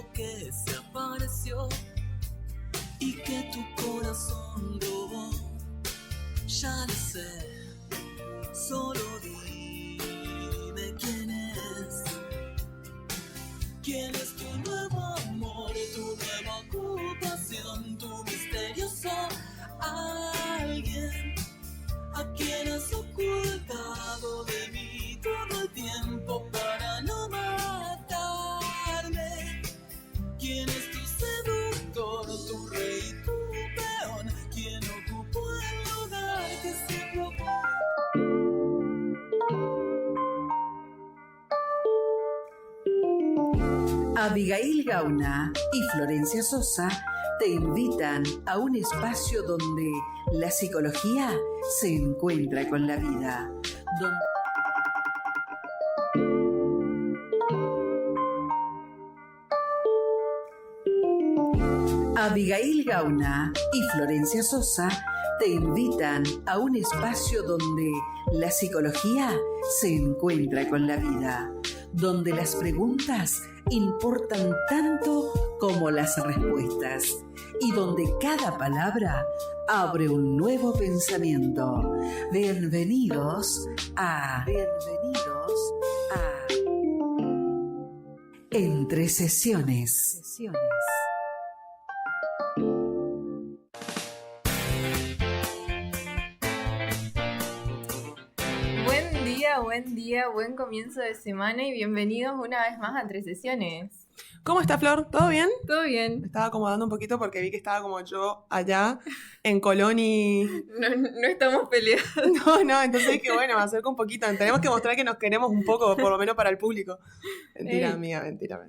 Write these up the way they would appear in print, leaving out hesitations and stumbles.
tiempo que se apareció y que tu corazón robó. Ya lo sé, solo dime quién es. ¿Quién es tu nuevo amor, tu nueva ocupación, tu misterioso alguien? ¿A quien has ocultado de mí todo el tiempo para no matarme? ¿Quién es tu seductor, tu rey, tu peón? ¿Quién ocupó el lugar que siempre ocupó? Abigail Gauna y Florencia Sosa te invitan a un espacio donde la psicología se encuentra con la vida. Abigail Gauna y Florencia Sosa te invitan a un espacio donde la psicología se encuentra con la vida, donde las preguntas importan tanto como las respuestas y donde cada palabra abre un nuevo pensamiento. Bienvenidos a Entre Sesiones. Buen día, buen comienzo de semana y bienvenidos una vez más a Entre Sesiones. ¿Cómo está, Flor? ¿Todo bien? ¿Todo bien? Me estaba acomodando un poquito porque vi que estaba como yo allá en Colón y... No estamos peleados. No, entonces dije, bueno, me acerco un poquito. Tenemos que mostrar que nos queremos un poco, por lo menos para el público. Mentira, amiga, mentira.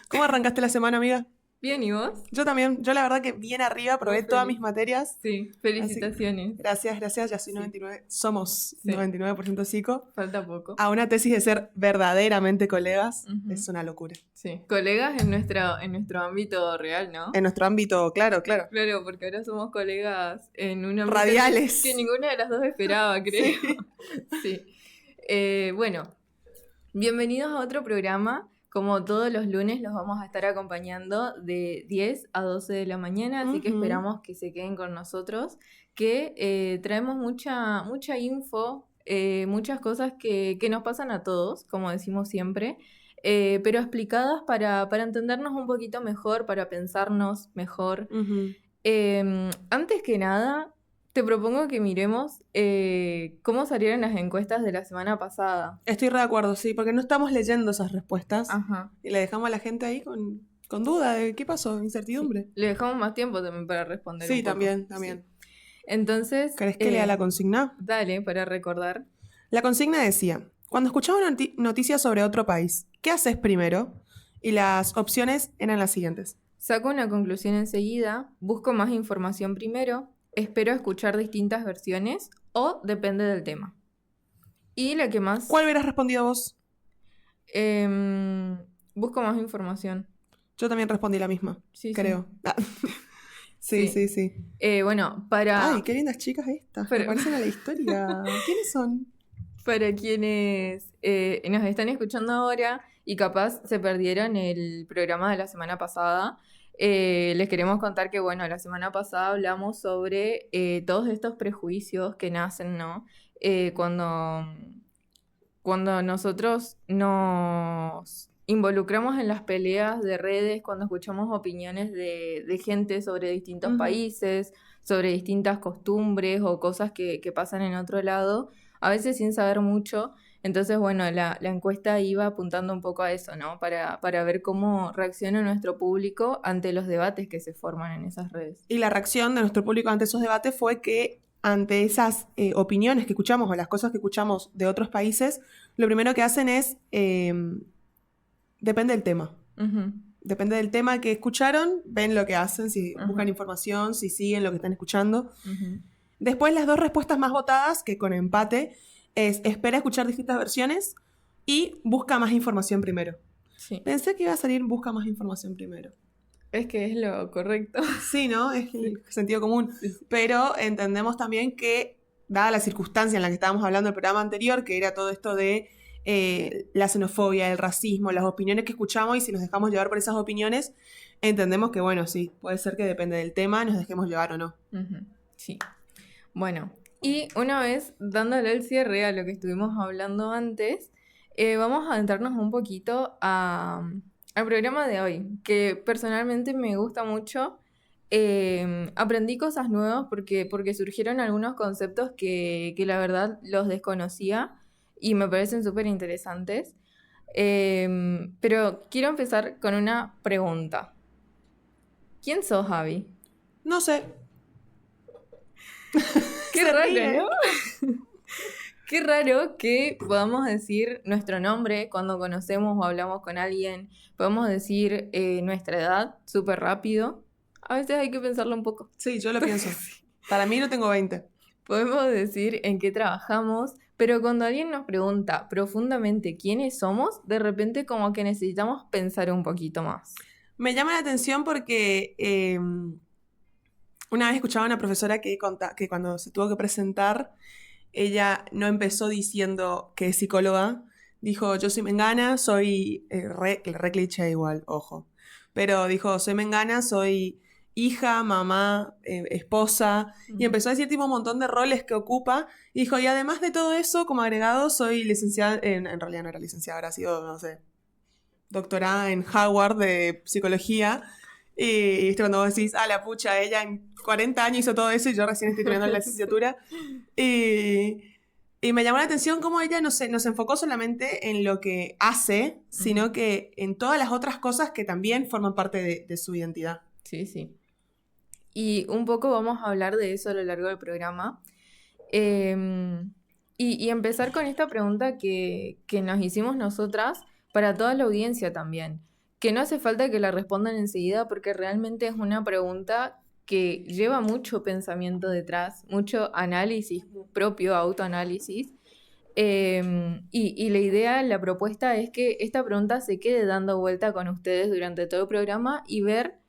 ¿Cómo arrancaste la semana, amiga? Bien, ¿y vos? Yo también. Yo la verdad que bien arriba, probé todas mis materias. Sí, felicitaciones. Gracias, ya soy 99. Somos 99% psico. Falta poco. A una tesis de ser verdaderamente colegas, es una locura. Sí, colegas en nuestro ámbito real, ¿no? En nuestro ámbito, claro. Claro, porque ahora somos colegas en un ámbito radiales. Que ninguna de las dos esperaba, creo. Sí. Bueno, bienvenidos a otro programa. Como todos los lunes los vamos a estar acompañando de 10 a 12 de la mañana, así que esperamos que se queden con nosotros, que traemos mucha info, muchas cosas que nos pasan a todos, como decimos siempre, pero explicadas para entendernos un poquito mejor, para pensarnos mejor. Antes que nada, te propongo que miremos cómo salieron las encuestas de la semana pasada. Estoy de acuerdo, sí, porque no estamos leyendo esas respuestas. Ajá. Y le dejamos a la gente ahí con duda de qué pasó, incertidumbre. Sí. Le dejamos más tiempo también para responder. Sí, un poco. también. Sí. Entonces... ¿Querés que lea la consigna? Dale, para recordar. La consigna decía, cuando escuchamos noticias sobre otro país, ¿qué haces primero? Y las opciones eran las siguientes. Saco una conclusión enseguida, busco más información primero, espero escuchar distintas versiones o depende del tema. Y la que más... ¿Cuál hubieras respondido vos? Busco más información. Yo también respondí la misma, creo. Sí. Sí. Bueno, para... Ay, qué lindas chicas estas. Me parecen a la historia. ¿Quiénes son? Para quienes nos están escuchando ahora y capaz se perdieron el programa de la semana pasada, les queremos contar que, bueno, la semana pasada hablamos sobre todos estos prejuicios que nacen, ¿no? Cuando nosotros nos involucramos en las peleas de redes, cuando escuchamos opiniones de gente sobre distintos países, sobre distintas costumbres o cosas que pasan en otro lado, a veces sin saber mucho. Entonces, bueno, la encuesta iba apuntando un poco a eso, ¿no? Para ver cómo reacciona nuestro público ante los debates que se forman en esas redes. Y la reacción de nuestro público ante esos debates fue que ante esas opiniones que escuchamos o las cosas que escuchamos de otros países, lo primero que hacen es... depende del tema. Depende del tema que escucharon, ven lo que hacen, si buscan información, si siguen lo que están escuchando. Después, las dos respuestas más votadas, que con empate... es espera escuchar distintas versiones y busca más información primero. Sí. Pensé que iba a salir busca más información primero. Es que es lo correcto. Sí, ¿no? Es el sentido común. Sí. Pero entendemos también que, dada la circunstancia en la que estábamos hablando del programa anterior, que era todo esto de la xenofobia, el racismo, las opiniones que escuchamos, y si nos dejamos llevar por esas opiniones, entendemos que, bueno, sí, puede ser que depende del tema, nos dejemos llevar o no. Sí. Bueno, y una vez dándole el cierre a lo que estuvimos hablando antes, vamos a adentrarnos un poquito al programa de hoy, que personalmente me gusta mucho. Aprendí cosas nuevas porque surgieron algunos conceptos que la verdad los desconocía y me parecen súper interesantes. Pero quiero empezar con una pregunta. ¿Quién sos, Javi? No sé. Qué Se raro, ríe. ¿no? Qué raro que podamos decir nuestro nombre cuando conocemos o hablamos con alguien. Podemos decir nuestra edad súper rápido. A veces hay que pensarlo un poco. Sí, yo lo pienso. Para mí no tengo 20. Podemos decir en qué trabajamos, pero cuando alguien nos pregunta profundamente quiénes somos, de repente como que necesitamos pensar un poquito más. Me llama la atención porque una vez escuchaba a una profesora que cuando se tuvo que presentar, ella no empezó diciendo que es psicóloga. Dijo, yo soy mengana, soy re cliché igual, ojo. Pero dijo, soy mengana, soy hija, mamá, esposa. Y empezó a decir tipo un montón de roles que ocupa. Y dijo, y además de todo eso, como agregado, soy licenciada, en realidad no era licenciada, habrá sido, no sé, doctorada en Howard de psicología. Y viste cuando vos decís, la pucha, ella en 40 años hizo todo eso y yo recién estoy terminando la licenciatura. Y me llamó la atención cómo ella no se enfocó solamente en lo que hace, sino que en todas las otras cosas que también forman parte de su identidad. Sí, sí. Y un poco vamos a hablar de eso a lo largo del programa. Y empezar con esta pregunta que nos hicimos nosotras para toda la audiencia también. Que no hace falta que la respondan enseguida porque realmente es una pregunta que lleva mucho pensamiento detrás, mucho análisis propio, autoanálisis. Y la idea, la propuesta es que esta pregunta se quede dando vuelta con ustedes durante todo el programa y ver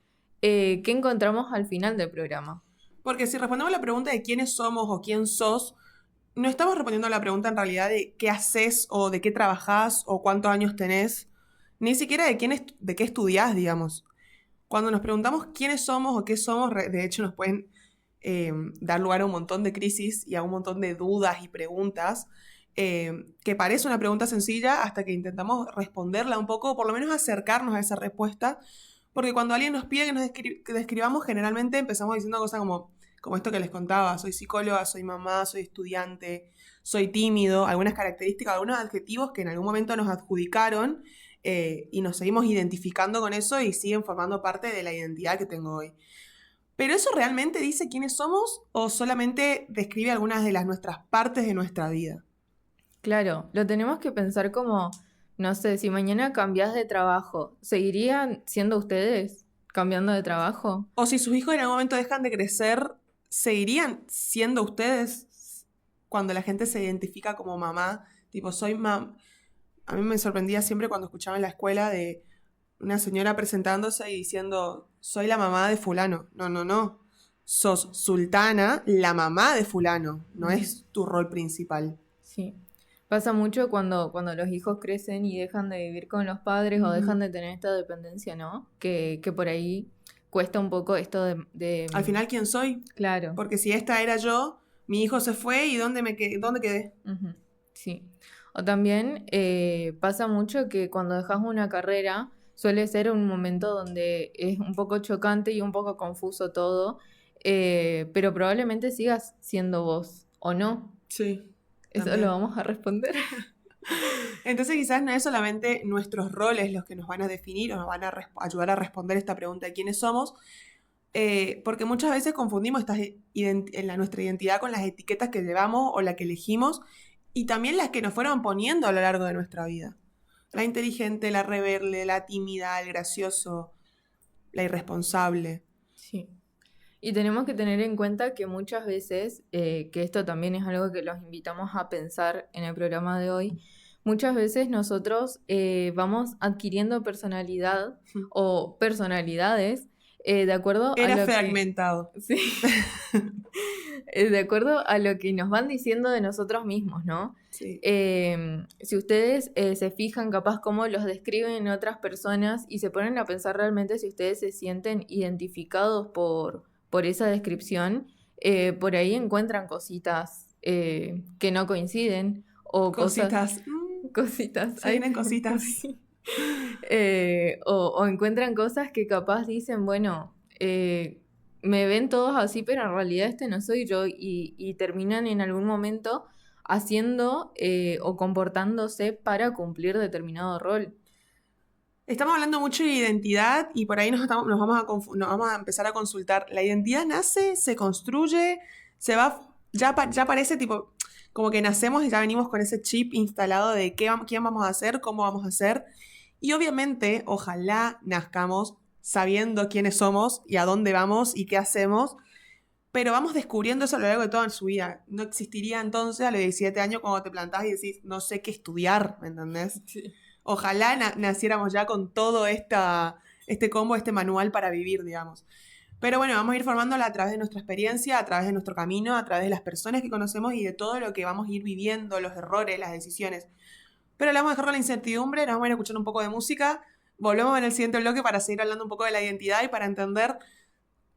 qué encontramos al final del programa. Porque si respondemos la pregunta de quiénes somos o quién sos, no estamos respondiendo a la pregunta en realidad de qué haces o de qué trabajás o cuántos años tenés, ni siquiera de qué estudiás, digamos. Cuando nos preguntamos quiénes somos o qué somos, de hecho nos pueden dar lugar a un montón de crisis y a un montón de dudas y preguntas, que parece una pregunta sencilla hasta que intentamos responderla un poco, o por lo menos acercarnos a esa respuesta, porque cuando alguien nos pide que describamos, generalmente empezamos diciendo cosas como esto que les contaba, soy psicóloga, soy mamá, soy estudiante, soy tímido, algunas características, algunos adjetivos que en algún momento nos adjudicaron, y nos seguimos identificando con eso y siguen formando parte de la identidad que tengo hoy. ¿Pero eso realmente dice quiénes somos o solamente describe algunas de nuestras partes de nuestra vida? Claro, lo tenemos que pensar como, no sé, si mañana cambiás de trabajo, ¿seguirían siendo ustedes cambiando de trabajo? O si sus hijos en algún momento dejan de crecer, ¿seguirían siendo ustedes cuando la gente se identifica como mamá? Tipo, soy mamá. A mí me sorprendía siempre cuando escuchaba en la escuela de una señora presentándose y diciendo, soy la mamá de fulano. No. Sos sultana, la mamá de fulano. No es tu rol principal. Sí. Pasa mucho cuando los hijos crecen y dejan de vivir con los padres o dejan de tener esta dependencia, ¿no? Que por ahí cuesta un poco esto de... Al final, ¿quién soy? Claro. Porque si esta era yo, mi hijo se fue y ¿dónde quedé? Uh-huh. Sí. O también pasa mucho que cuando dejas una carrera suele ser un momento donde es un poco chocante y un poco confuso todo, pero probablemente sigas siendo vos, ¿o no? Sí. Eso también lo vamos a responder. Entonces quizás no es solamente nuestros roles los que nos van a definir o nos van a ayudar a responder esta pregunta de quiénes somos, porque muchas veces confundimos nuestra identidad con las etiquetas que llevamos o la que elegimos, y también las que nos fueron poniendo a lo largo de nuestra vida. La inteligente, la rebelde, la tímida, el gracioso, la irresponsable. Sí. Y tenemos que tener en cuenta que muchas veces, que esto también es algo que los invitamos a pensar en el programa de hoy, muchas veces nosotros vamos adquiriendo personalidad o personalidades de acuerdo a Era lo fragmentado. Sí. De acuerdo a lo que nos van diciendo de nosotros mismos, ¿no? Sí. Si ustedes se fijan capaz cómo los describen otras personas y se ponen a pensar realmente si ustedes se sienten identificados por esa descripción, por ahí encuentran cositas que no coinciden o Cositas. cositas. Se vienen cositas. Sí. O encuentran cosas que capaz dicen, bueno, me ven todos así, pero en realidad este no soy yo, y terminan en algún momento haciendo o comportándose para cumplir determinado rol. Estamos hablando mucho de identidad y por ahí nos vamos a empezar a consultar. La identidad nace, se construye, se va, ya parece tipo, como que nacemos y ya venimos con ese chip instalado de quién vamos a ser, cómo vamos a ser. Y obviamente, ojalá nazcamos sabiendo quiénes somos y a dónde vamos y qué hacemos, pero vamos descubriendo eso a lo largo de toda su vida. No existiría entonces a los 17 años cuando te plantás y decís, no sé qué estudiar, ¿me entendés? Sí. Ojalá naciéramos ya con todo este combo, este manual para vivir, digamos. Pero bueno, vamos a ir formándola a través de nuestra experiencia, a través de nuestro camino, a través de las personas que conocemos y de todo lo que vamos a ir viviendo, los errores, las decisiones. Pero le vamos a dejar con la incertidumbre, nos vamos a ir a escuchar un poco de música. Volvemos en el siguiente bloque para seguir hablando un poco de la identidad y para entender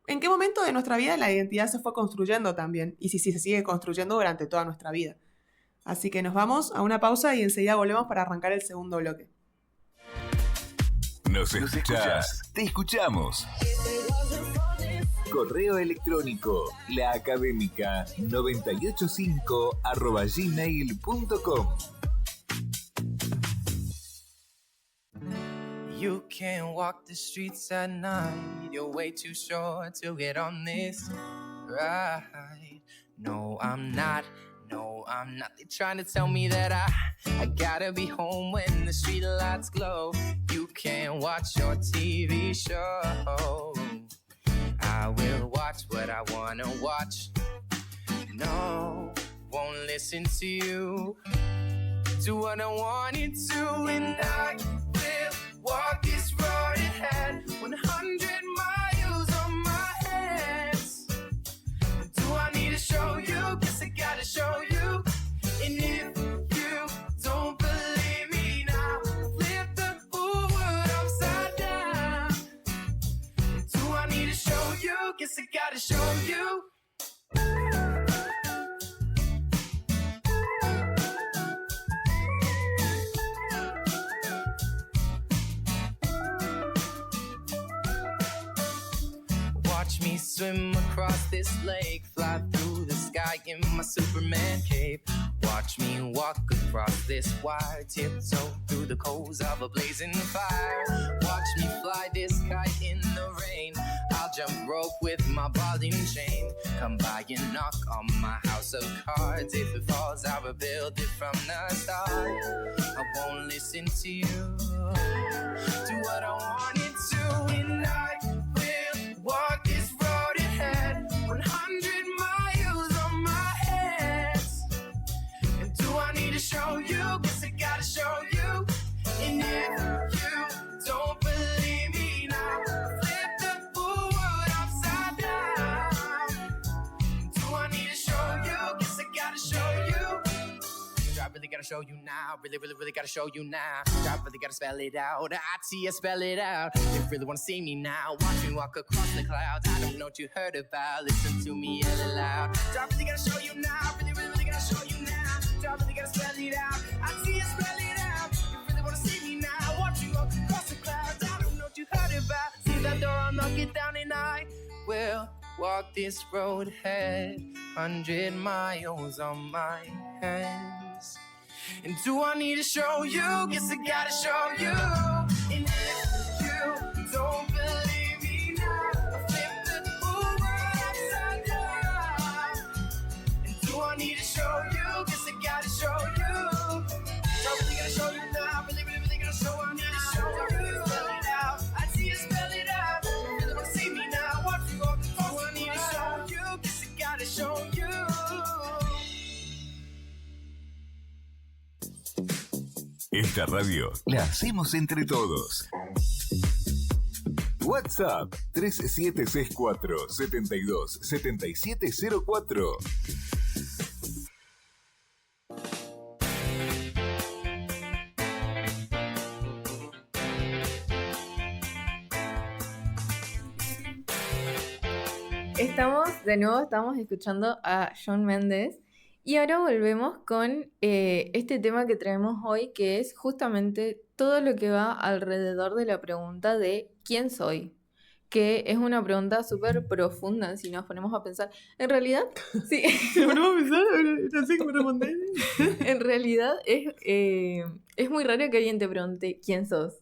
en qué momento de nuestra vida la identidad se fue construyendo también y si se sigue construyendo durante toda nuestra vida. Así que nos vamos a una pausa y enseguida volvemos para arrancar el segundo bloque. ¿Nos escuchás? Te escuchamos. Correo electrónico laacadémica985@gmail.com. You can't walk the streets at night. You're way too short to get on this ride. No, I'm not. They're trying to tell me that I gotta be home when the street lights glow. You can't watch your TV show. I will watch what I wanna watch. No, won't listen to you. Do what I wanted to, and I will walk this road ahead. 100 miles on my hands. Do I need to show you? Guess I gotta show you. And if you don't believe me now, flip the whole world upside down. Do I need to show you? Guess I gotta show you. Watch me swim across this lake, fly through the sky in my Superman cape. Watch me walk across this wire, tiptoe through the coals of a blazing fire. Watch me fly this kite in the rain. I'll jump rope with my ball and chain. Come by and knock on my house of cards. If it falls, I'll rebuild it from the start. I won't listen to you. Do what I wanted to, and I will walk this road ahead. 100 miles on my hands. And do I need to show you? Guess I gotta show you. And if you don't believe me now, flip the whole world upside down. Do I need to show you? Guess I gotta show you. I really gotta show you now. Really gotta show you now. I really gotta spell it out. I see you spell it out. They really wanna see me now. Watch me walk across the clouds. I don't know what you heard about. Listen to me yell it loud. I really gotta show you now. Really gotta show you now. I really gotta spell it out. I see you spell it out. You really wanna see me now. Watch me walk across the clouds. I don't know what you heard about. See that door, I'll knock it down and I will walk this road ahead. 100 miles on my hands. And do I need to show you? Guess I gotta show you. And if you don't believe me now, I'll flip the whole world upside down. And do I need to show you? Guess I gotta show you. I really gotta show you now. Really gotta show you. I need to show you. Spell it out. I see you spell it out. You really wanna see me now. Watch me walk across. Do I need to show you? Guess I gotta show you. Esta radio la hacemos entre todos. WhatsApp 3764 72 7704. Estamos escuchando a Shawn Mendes y ahora volvemos con este tema que traemos hoy, que es justamente todo lo que va alrededor de la pregunta de ¿quién soy? Que es una pregunta súper profunda si nos ponemos a pensar. En realidad, sí. Si nos ponemos a pensar, no sé cómo responder. En realidad es muy raro que alguien te pregunte ¿quién sos?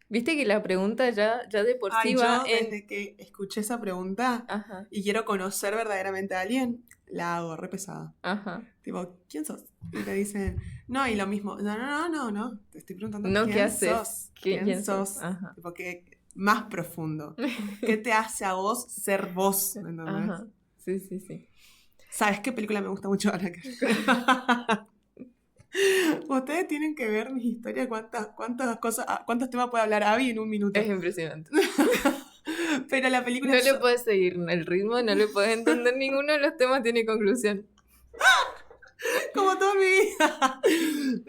Viste que la pregunta ya de por sí va yo desde que escuché esa pregunta Ajá, y quiero conocer verdaderamente a alguien, la hago re pesada. ajá. Tipo, ¿quién sos? Y te dicen, no, y lo mismo. No. Te estoy preguntando, No, ¿quién ¿qué haces? sos? ¿Quién sos? Ajá. Tipo, ¿qué más profundo? ¿Qué te hace a vos ser vos? ¿Me entendés? Ajá. Sí. ¿Sabes qué película me gusta mucho ahora? Ustedes tienen que ver mis historias, cuántos temas puede hablar Abby en un minuto. Es impresionante. Pero la película... No le puedes seguir el ritmo, no le puedes entender ninguno de los temas, tiene conclusión. Como toda mi vida.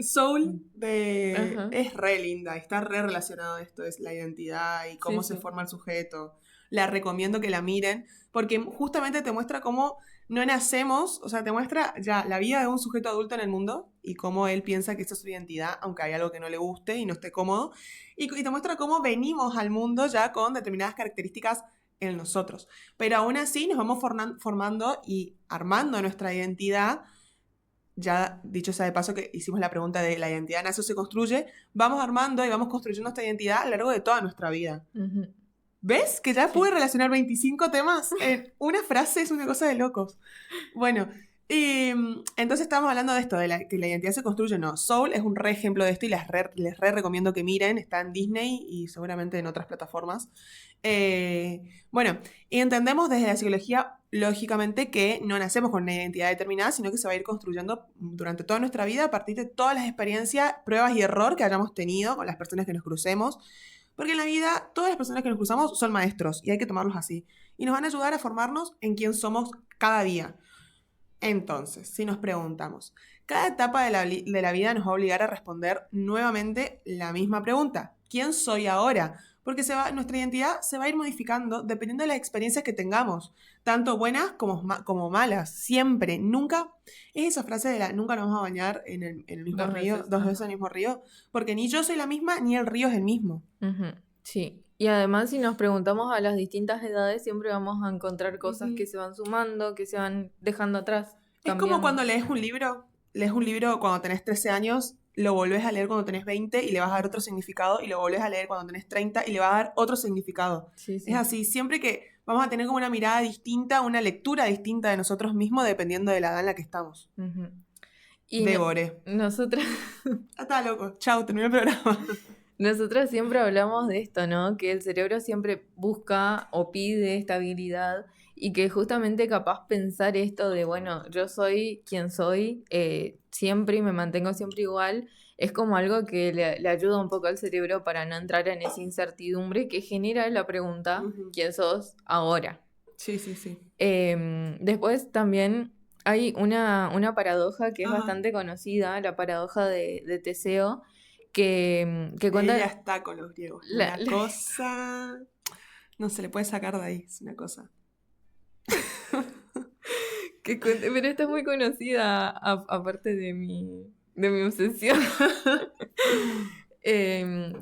Soul Ajá. es re linda, está re relacionado a esto, es la identidad y cómo Sí, se sí. forma el sujeto. La recomiendo que la miren, porque justamente te muestra cómo no nacemos, o sea, te muestra ya la vida de un sujeto adulto en el mundo y cómo él piensa que esa es su identidad, aunque hay algo que no le guste y no esté cómodo. Y te muestra cómo venimos al mundo ya con determinadas características en nosotros. Pero aún así nos vamos formando y armando nuestra identidad. Ya dicho sea de paso que hicimos la pregunta de la identidad nace o se construye, vamos armando y vamos construyendo nuestra identidad a lo largo de toda nuestra vida. Ujú. ¿Ves? Que ya Sí. pude relacionar 25 temas en una frase, es una cosa de locos. Bueno, entonces estábamos hablando de esto, de que la identidad se construye. No, Soul es un re ejemplo de esto y les re recomiendo que miren, está en Disney y seguramente en otras plataformas. Bueno, y entendemos desde la psicología, lógicamente, que no nacemos con una identidad determinada, sino que se va a ir construyendo durante toda nuestra vida a partir de todas las experiencias, pruebas y error que hayamos tenido con las personas que nos crucemos. Porque en la vida, todas las personas que nos cruzamos son maestros y hay que tomarlos así. Y nos van a ayudar a formarnos en quién somos cada día. Entonces, si nos preguntamos, cada etapa de la vida nos va a obligar a responder nuevamente la misma pregunta. ¿Quién soy ahora? Porque nuestra identidad se va a ir modificando dependiendo de las experiencias que tengamos, tanto buenas como malas, siempre, nunca. Es esa frase de nunca nos vamos a bañar en el mismo río, dos veces en el mismo río, porque ni yo soy la misma, ni el río es el mismo. Ujú. Sí. Y además, si nos preguntamos a las distintas edades, siempre vamos a encontrar cosas que se van sumando, que se van dejando atrás. Es como cuando lees un libro cuando tenés 13 años, lo volvés a leer cuando tenés 20 y le vas a dar otro significado, y lo volvés a leer cuando tenés 30 y le vas a dar otro significado. Sí. Es así, siempre que vamos a tener como una mirada distinta, una lectura distinta de nosotros mismos dependiendo de la edad en la que estamos. Ujú. Y Devoré. nosotras... Está loco. Chau, terminé el programa. Nosotras siempre hablamos de esto, ¿no? Que el cerebro siempre busca o pide estabilidad y que justamente capaz pensar esto de, bueno, yo soy quien soy, siempre y me mantengo siempre igual, es como algo que le ayuda un poco al cerebro para no entrar en esa incertidumbre que genera la pregunta, ¿quién sos ahora? Sí. Después también hay una paradoja que es Ajá. bastante conocida, la paradoja de Teseo, que cuenta... Ella está con los griegos. Una cosa... No se le puede sacar de ahí, es una cosa. Pero esta es muy conocida, aparte de mi obsesión.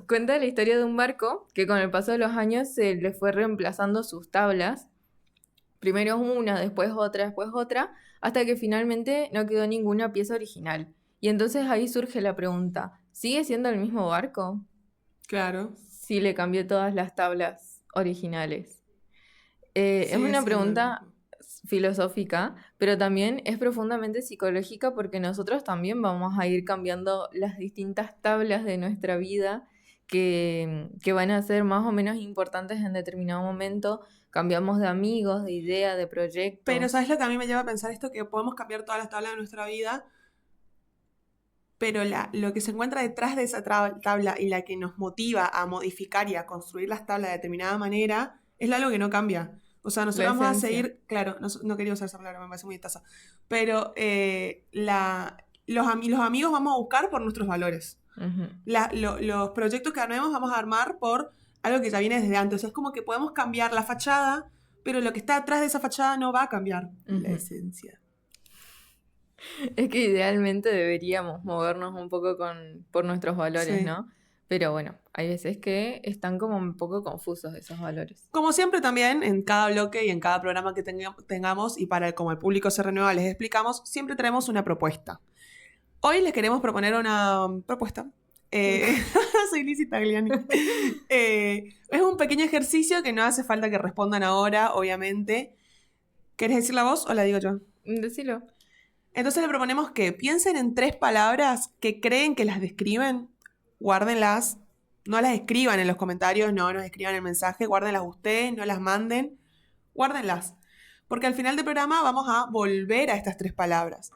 Cuenta la historia de un barco que con el paso de los años se le fue reemplazando sus tablas. Primero una, después otra, hasta que finalmente no quedó ninguna pieza original. Y entonces ahí surge la pregunta, ¿sigue siendo el mismo barco? Claro. Si le cambió todas las tablas originales. Es una pregunta filosófica, pero también es profundamente psicológica porque nosotros también vamos a ir cambiando las distintas tablas de nuestra vida que van a ser más o menos importantes en determinado momento. Cambiamos de amigos, de idea, de proyectos. Pero ¿sabes lo que a mí me lleva a pensar esto? Que podemos cambiar todas las tablas de nuestra vida, pero lo que se encuentra detrás de esa tabla y la que nos motiva a modificar y a construir las tablas de determinada manera es algo que no cambia. O sea, nosotros vamos a seguir, claro, no quería usar esa palabra, me parece muy taza, pero los amigos vamos a buscar por nuestros valores. Ujú. Los proyectos que armemos vamos a armar por algo que ya viene desde antes. O sea, es como que podemos cambiar la fachada, pero lo que está detrás de esa fachada no va a cambiar la Ujú. esencia. Es que idealmente deberíamos movernos un poco por nuestros valores, Sí. ¿no? Pero bueno, hay veces que están como un poco confusos esos valores. Como siempre también, en cada bloque y en cada programa que tengamos, y como el público se renueva, les explicamos, siempre traemos una propuesta. Hoy les queremos proponer una propuesta. Soy Lizzy Tagliani. Es un pequeño ejercicio que no hace falta que respondan ahora, obviamente. ¿Querés decir la voz o la digo yo? Decilo. Entonces le proponemos que piensen en 3 palabras que creen que las describen, guárdenlas, no las escriban en los comentarios, no nos escriban el mensaje, guárdenlas ustedes, no las manden, guárdenlas. Porque al final del programa vamos a volver a estas 3 palabras.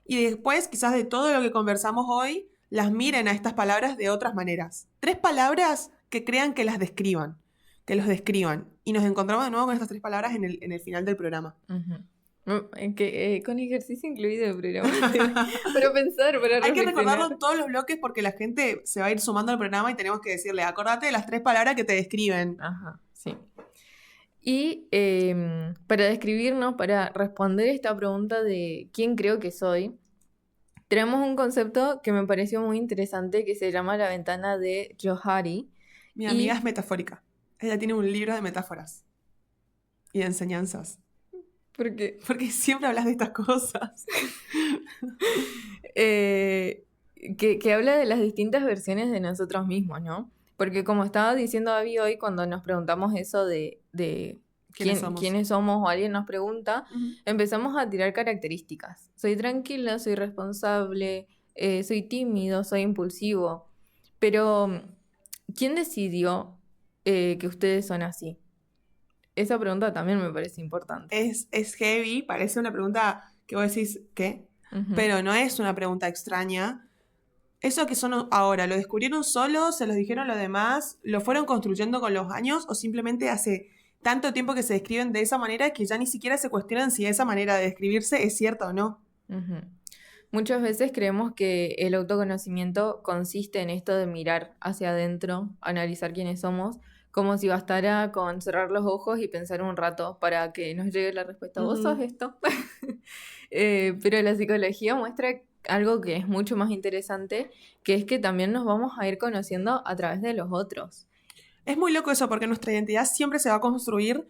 Y después, quizás de todo lo que conversamos hoy, las miren a estas palabras de otras maneras. 3 palabras que crean que las describan, que los describan. Y nos encontramos de nuevo con estas 3 palabras en el final del programa. Ujú. Con ejercicio incluido el programa. Para pensar, para Hay que reflexionar. recordarlo en todos los bloques porque la gente se va a ir sumando al programa y tenemos que decirle, acordate de las 3 palabras que te describen. Ajá, sí. Y para describirnos, para responder esta pregunta de quién creo que soy, tenemos un concepto que me pareció muy interesante que se llama la ventana de Johari. Mi amiga es metafórica. Ella tiene un libro de metáforas y de enseñanzas. Porque Porque siempre hablas de estas cosas. que habla de las distintas versiones de nosotros mismos, ¿no? Porque como estaba diciendo Abby hoy, cuando nos preguntamos eso de quiénes somos o alguien nos pregunta, empezamos a tirar características. Soy tranquila, soy responsable, soy tímido, soy impulsivo. Pero, ¿quién decidió que ustedes son así? Esa pregunta también me parece importante. Es heavy, parece una pregunta que vos decís, ¿qué? Ujú. Pero no es una pregunta extraña. Eso que son ahora, ¿lo descubrieron solos? ¿Se los dijeron los demás? ¿Lo fueron construyendo con los años? ¿O simplemente hace tanto tiempo que se describen de esa manera que ya ni siquiera se cuestionan si esa manera de describirse es cierta o no? Ujú. Muchas veces creemos que el autoconocimiento consiste en esto de mirar hacia adentro, analizar quiénes somos, como si bastara con cerrar los ojos y pensar un rato para que nos llegue la respuesta. ¿Vos sos esto? Pero la psicología muestra algo que es mucho más interesante, que es que también nos vamos a ir conociendo a través de los otros. Es muy loco eso porque nuestra identidad siempre se va a construir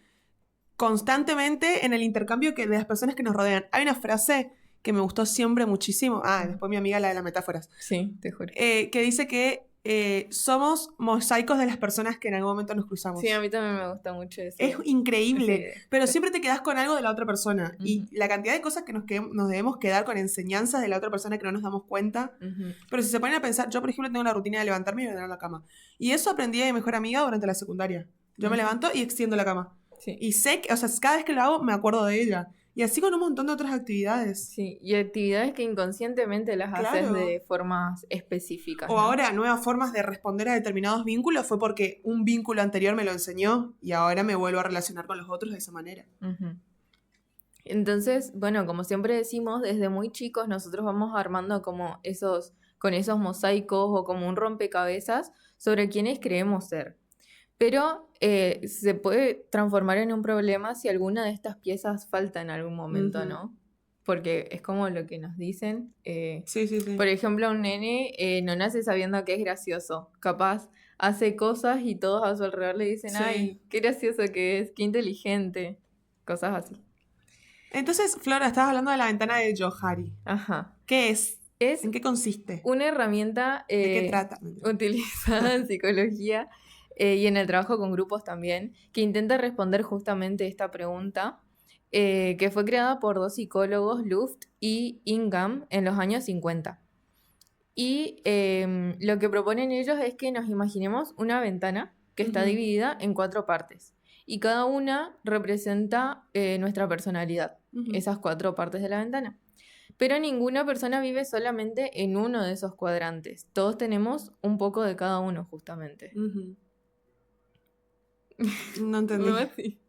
constantemente en el intercambio de las personas que nos rodean. Hay una frase que me gustó siempre muchísimo. Después mi amiga, la de las metáforas. Sí, te juro. Que dice que somos mosaicos de las personas que en algún momento nos cruzamos. Sí, a mí también me gusta mucho eso. Es increíble, Sí. pero siempre te quedas con algo de la otra persona. Y Ujú. la cantidad de cosas que nos debemos quedar con enseñanzas de la otra persona que no nos damos cuenta. Ujú. Pero si se ponen a pensar, yo por ejemplo tengo la rutina de levantarme y ordenar la cama. Y eso aprendí de mi mejor amiga durante la secundaria. Yo me Ujú. levanto y extiendo la cama. Sí. Y sé que, o sea, cada vez que lo hago me acuerdo de ella. Y así con un montón de otras actividades. Sí, y actividades que inconscientemente las haces Claro. de formas específicas. O ¿no? ahora, nuevas formas de responder a determinados vínculos fue porque un vínculo anterior me lo enseñó y ahora me vuelvo a relacionar con los otros de esa manera. Ujú. Entonces, bueno, como siempre decimos, desde muy chicos nosotros vamos armando como con esos mosaicos o como un rompecabezas sobre quiénes creemos ser. Pero se puede transformar en un problema si alguna de estas piezas falta en algún momento, Ujú. ¿no? Porque es como lo que nos dicen. Sí, sí, sí. Por ejemplo, un nene no nace sabiendo que es gracioso. Capaz hace cosas y todos a su alrededor le dicen, Sí. ay, qué gracioso que es, qué inteligente. Cosas así. Entonces, Flora, estabas hablando de la ventana de Johari. Ajá. ¿Qué es? Es ¿En qué consiste? una herramienta ¿De qué trata? utilizada en psicología y en el trabajo con grupos también, que intenta responder justamente esta pregunta, que fue creada por 2 psicólogos, Luft y Ingham, en los años 50. Y lo que proponen ellos es que nos imaginemos una ventana que está Ujú. dividida en 4 partes. Y cada una representa nuestra personalidad, Ujú. esas 4 partes de la ventana. Pero ninguna persona vive solamente en uno de esos cuadrantes. Todos tenemos un poco de cada uno, justamente. No entendí. ¿No? Sí.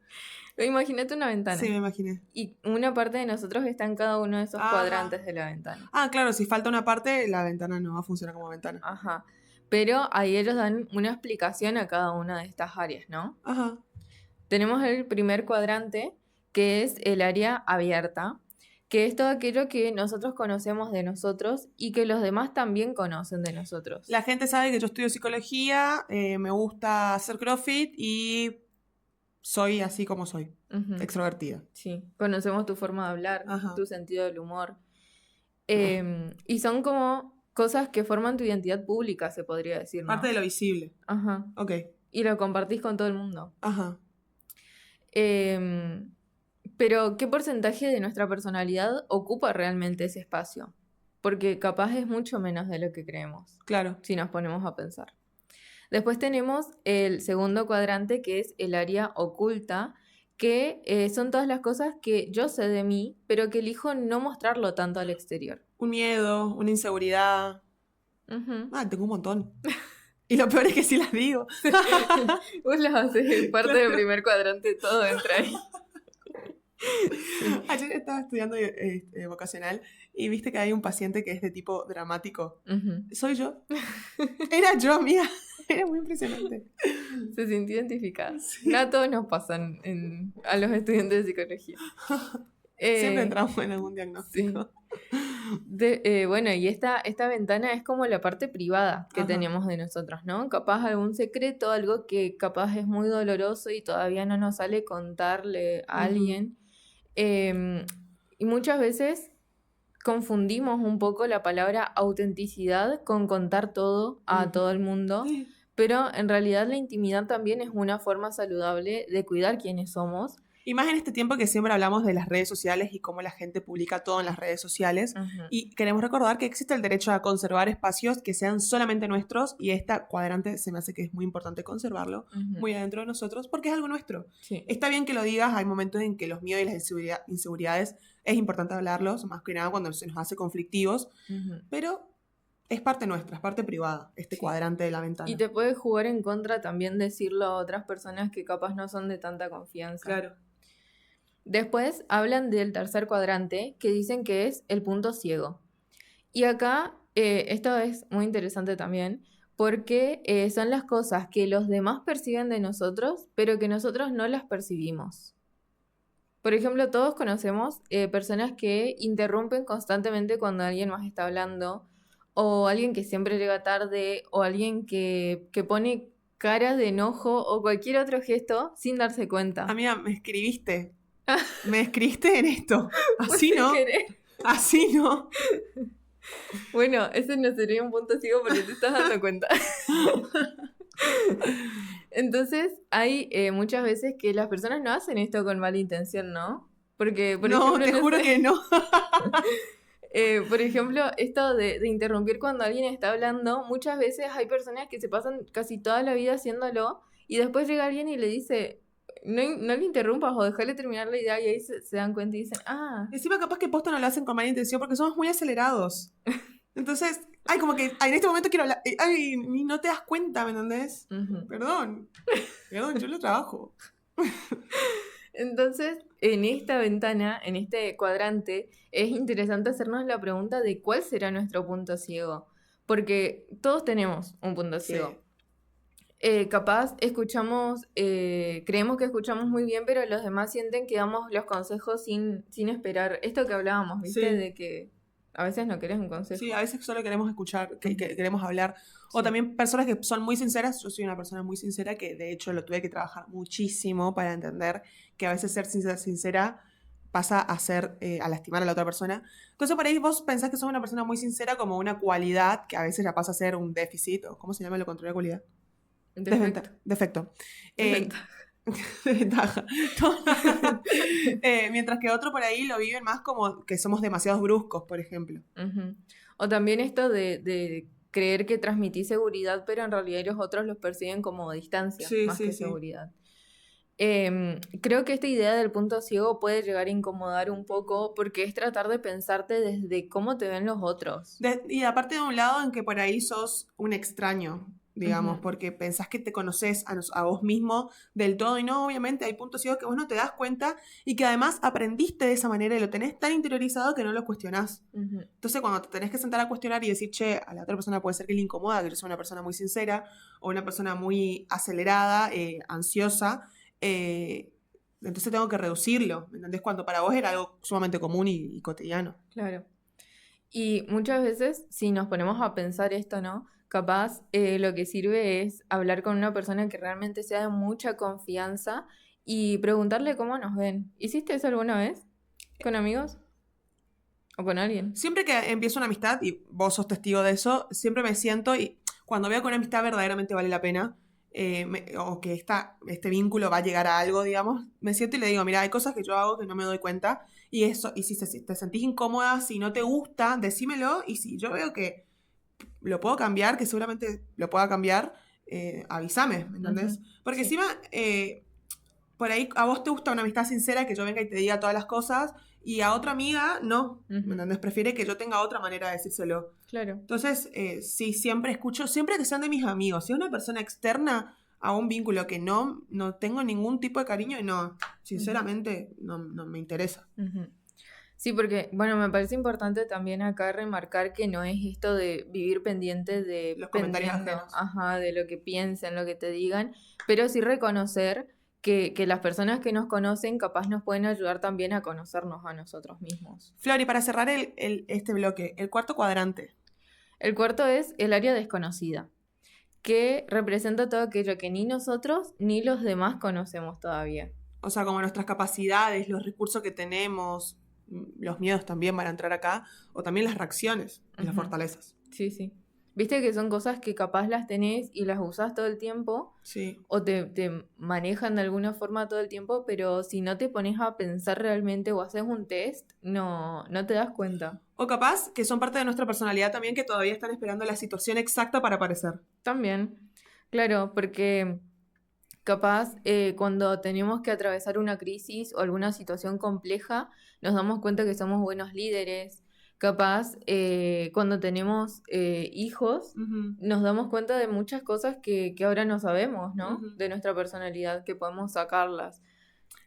Imagínate una ventana. Sí, me imaginé. Y una parte de nosotros está en cada uno de esos Ajá. cuadrantes de la ventana. Ah, claro, si falta una parte, la ventana no va a funcionar como ventana. Ajá. Pero ahí ellos dan una explicación a cada una de estas áreas, ¿no? Ajá. Tenemos el primer cuadrante, que es el área abierta, que es todo aquello que nosotros conocemos de nosotros y que los demás también conocen de nosotros. La gente sabe que yo estudio psicología, me gusta hacer CrossFit y soy así como soy, Ujú. extrovertida. Sí, conocemos tu forma de hablar, Ajá. tu sentido del humor. Y son como cosas que forman tu identidad pública, se podría decir, ¿no? Parte de lo visible. Ajá. Ok. Y lo compartís con todo el mundo. Ajá. Pero, ¿qué porcentaje de nuestra personalidad ocupa realmente ese espacio? Porque capaz es mucho menos de lo que creemos, Claro. si nos ponemos a pensar. Después tenemos el segundo cuadrante, que es el área oculta, que son todas las cosas que yo sé de mí, pero que elijo no mostrarlo tanto al exterior. Un miedo, una inseguridad. Ujú. Ah, tengo un montón. Y lo peor es que sí las digo. Vos las haces parte del primer cuadrante, todo entra ahí. Ayer estaba estudiando vocacional y viste que hay un paciente que es de tipo dramático. Ujú. Soy yo. Era yo, amiga. Era muy impresionante. Se sintió identificada. No a todos nos pasan a los estudiantes de psicología. Siempre entramos en algún diagnóstico. Bueno, y esta ventana es como la parte privada que Ajá. tenemos de nosotros, ¿no? Capaz algún secreto, algo que capaz es muy doloroso y todavía no nos sale contarle a Ujú. alguien. Y muchas veces confundimos un poco la palabra autenticidad con contar todo a Ujú. todo el mundo. Sí. Pero en realidad la intimidad también es una forma saludable de cuidar quiénes somos. Y más en este tiempo que siempre hablamos de las redes sociales y cómo la gente publica todo en las redes sociales. Ujú. Y queremos recordar que existe el derecho a conservar espacios que sean solamente nuestros y esta cuadrante se me hace que es muy importante conservarlo Ujú. muy adentro de nosotros porque es algo nuestro. Sí. Está bien que lo digas, hay momentos en que los miedos y las inseguridades es importante hablarlos, más que nada cuando se nos hace conflictivos, Ujú. pero es parte nuestra, es parte privada, este Sí. cuadrante de la ventana. Y te puede jugar en contra también decirlo a otras personas que capaz no son de tanta confianza. Claro. Después hablan del tercer cuadrante, que dicen que es el punto ciego. Y acá, esto es muy interesante también, porque son las cosas que los demás perciben de nosotros, pero que nosotros no las percibimos. Por ejemplo, todos conocemos personas que interrumpen constantemente cuando alguien más está hablando, o alguien que siempre llega tarde, o alguien que pone cara de enojo o cualquier otro gesto sin darse cuenta. Amiga, me escribiste en esto. Pues Así sin no, querer. así no. Bueno, ese no sería un punto ciego porque te estás dando cuenta. Entonces, hay muchas veces que las personas no hacen esto con mala intención, ¿no? Porque, por No, ejemplo, te no juro sé, que no. por ejemplo, esto de interrumpir cuando alguien está hablando, muchas veces hay personas que se pasan casi toda la vida haciéndolo y después llega alguien y le dice, no le interrumpas o déjale terminar la idea y ahí se dan cuenta y dicen, ah, Encima capaz que posta no lo hacen con mala intención porque somos muy acelerados. Entonces, ay, como que ay, en este momento quiero hablar. Ay, ni no te das cuenta, ¿me entendés? ujú. Perdón, yo lo trabajo. Entonces, en esta ventana, en este cuadrante, es interesante hacernos la pregunta de cuál será nuestro punto ciego. Porque todos tenemos un punto ciego. Capaz escuchamos, creemos que escuchamos muy bien, pero los demás sienten que damos los consejos sin esperar. Esto que hablábamos, ¿viste? Sí. De que a veces no querés un consejo. Sí, a veces solo queremos escuchar, que queremos hablar. O Sí. también personas que son muy sinceras. Yo soy una persona muy sincera que de hecho lo tuve que trabajar muchísimo para entender que a veces ser sincera pasa a ser a lastimar a la otra persona. Entonces por ahí vos pensás que sos una persona muy sincera como una cualidad que a veces ya pasa a ser un déficit, o ¿cómo se llama lo contrario de cualidad? Defecto. Desventaja. Desventaja. Mientras que otro por ahí lo viven más como que somos demasiados bruscos, por ejemplo. Ujú. O también esto de creer que transmitís seguridad, pero en realidad los otros los perciben como distancia, Sí, más sí, que sí. seguridad. Creo que esta idea del punto ciego puede llegar a incomodar un poco porque es tratar de pensarte desde cómo te ven los otros. Y aparte de un lado en que por ahí sos un extraño, digamos, Ujú. porque pensás que te conoces a vos mismo del todo y no, obviamente hay puntos ciegos que vos no te das cuenta y que además aprendiste de esa manera y lo tenés tan interiorizado que no lo cuestionás. Ujú. Entonces cuando te tenés que sentar a cuestionar y decir, che, a la otra persona puede ser que le incomoda, que yo soy una persona muy sincera o una persona muy acelerada, ansiosa, entonces tengo que reducirlo, ¿entendés? Cuando para vos era algo sumamente común y cotidiano. Claro. Y muchas veces, si nos ponemos a pensar esto, ¿no? Capaz lo que sirve es hablar con una persona que realmente sea de mucha confianza y preguntarle cómo nos ven. ¿Hiciste eso alguna vez? ¿Con amigos? ¿O con alguien? Siempre que empiezo una amistad, y vos sos testigo de eso, siempre me siento y cuando veo que una amistad verdaderamente vale la pena, o que este vínculo va a llegar a algo, digamos, me siento y le digo, mira, hay cosas que yo hago que no me doy cuenta y eso, y si te sentís incómoda, si no te gusta, decímelo y si yo veo que lo puedo cambiar, que seguramente lo pueda cambiar, avísame, ¿me entendés? Ujú, Porque sí. encima, por ahí a vos te gusta una amistad sincera, que yo venga y te diga todas las cosas, y a otra amiga no, ¿me Ujú. entendés? Prefiere que yo tenga otra manera de decírselo. Claro. Entonces, sí, siempre escucho, siempre que sean de mis amigos, si es una persona externa a un vínculo que no tengo ningún tipo de cariño, y no, sinceramente, no me interesa. Ujú. Sí, porque, bueno, me parece importante también acá remarcar que no es esto de vivir pendiente de Los comentarios pendiendo, ajenos. ajá, de lo que piensen, lo que te digan, pero sí reconocer que las personas que nos conocen capaz nos pueden ayudar también a conocernos a nosotros mismos. Flor, y para cerrar este bloque, el cuarto cuadrante. El cuarto es el área desconocida, que representa todo aquello que ni nosotros ni los demás conocemos todavía. O sea, como nuestras capacidades, los recursos que tenemos, los miedos también van a entrar acá, o también las reacciones y las Ujú. fortalezas. Sí, sí. Viste que son cosas que capaz las tenés y las usás todo el tiempo Sí. o te manejan de alguna forma todo el tiempo, pero si no te pones a pensar realmente o haces un test, no te das cuenta. O capaz que son parte de nuestra personalidad también, que todavía están esperando la situación exacta para aparecer. También, claro, porque capaz cuando tenemos que atravesar una crisis o alguna situación compleja, nos damos cuenta que somos buenos líderes. Capaz cuando tenemos hijos, Ujú. nos damos cuenta de muchas cosas que ahora no sabemos, ¿no? Ujú. De nuestra personalidad, que podemos sacarlas.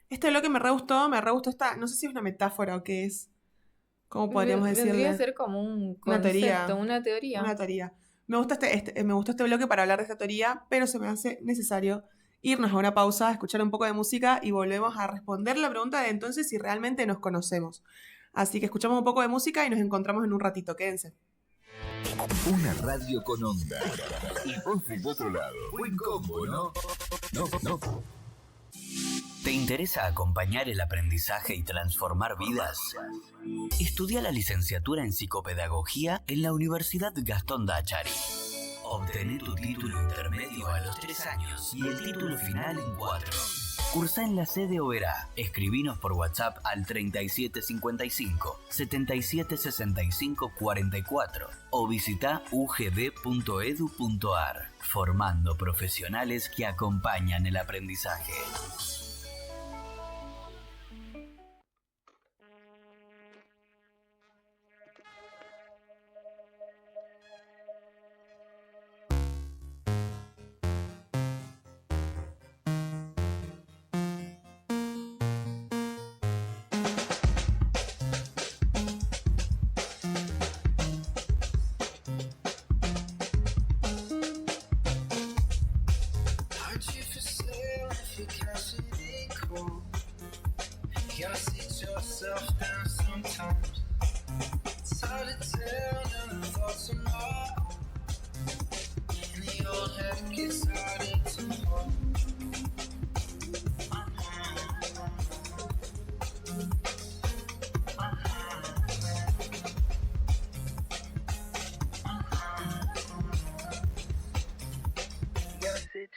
Este bloque me re gustó esta, no sé si es una metáfora o qué es, ¿cómo podríamos Vendría a decirle? ser como un Una concepto, teoría. una teoría. Una teoría. Me gustó me gustó este bloque para hablar de esta teoría, pero se me hace necesario irnos a una pausa, escuchar un poco de música y volvemos a responder la pregunta de entonces si realmente nos conocemos. Así que escuchamos un poco de música y nos encontramos en un ratito. Quédense. Una radio con onda. Y vos del otro lado. Buen combo, ¿no? No. ¿Te interesa acompañar el aprendizaje y transformar vidas? Estudia la licenciatura en psicopedagogía en la Universidad Gastón Dachari. Obtené tu título intermedio a los 3 años y el título final en 4. Cursá en la sede Oberá. Escribinos por WhatsApp al 3755 7765 44 o visita ugd.edu.ar, formando profesionales que acompañan el aprendizaje.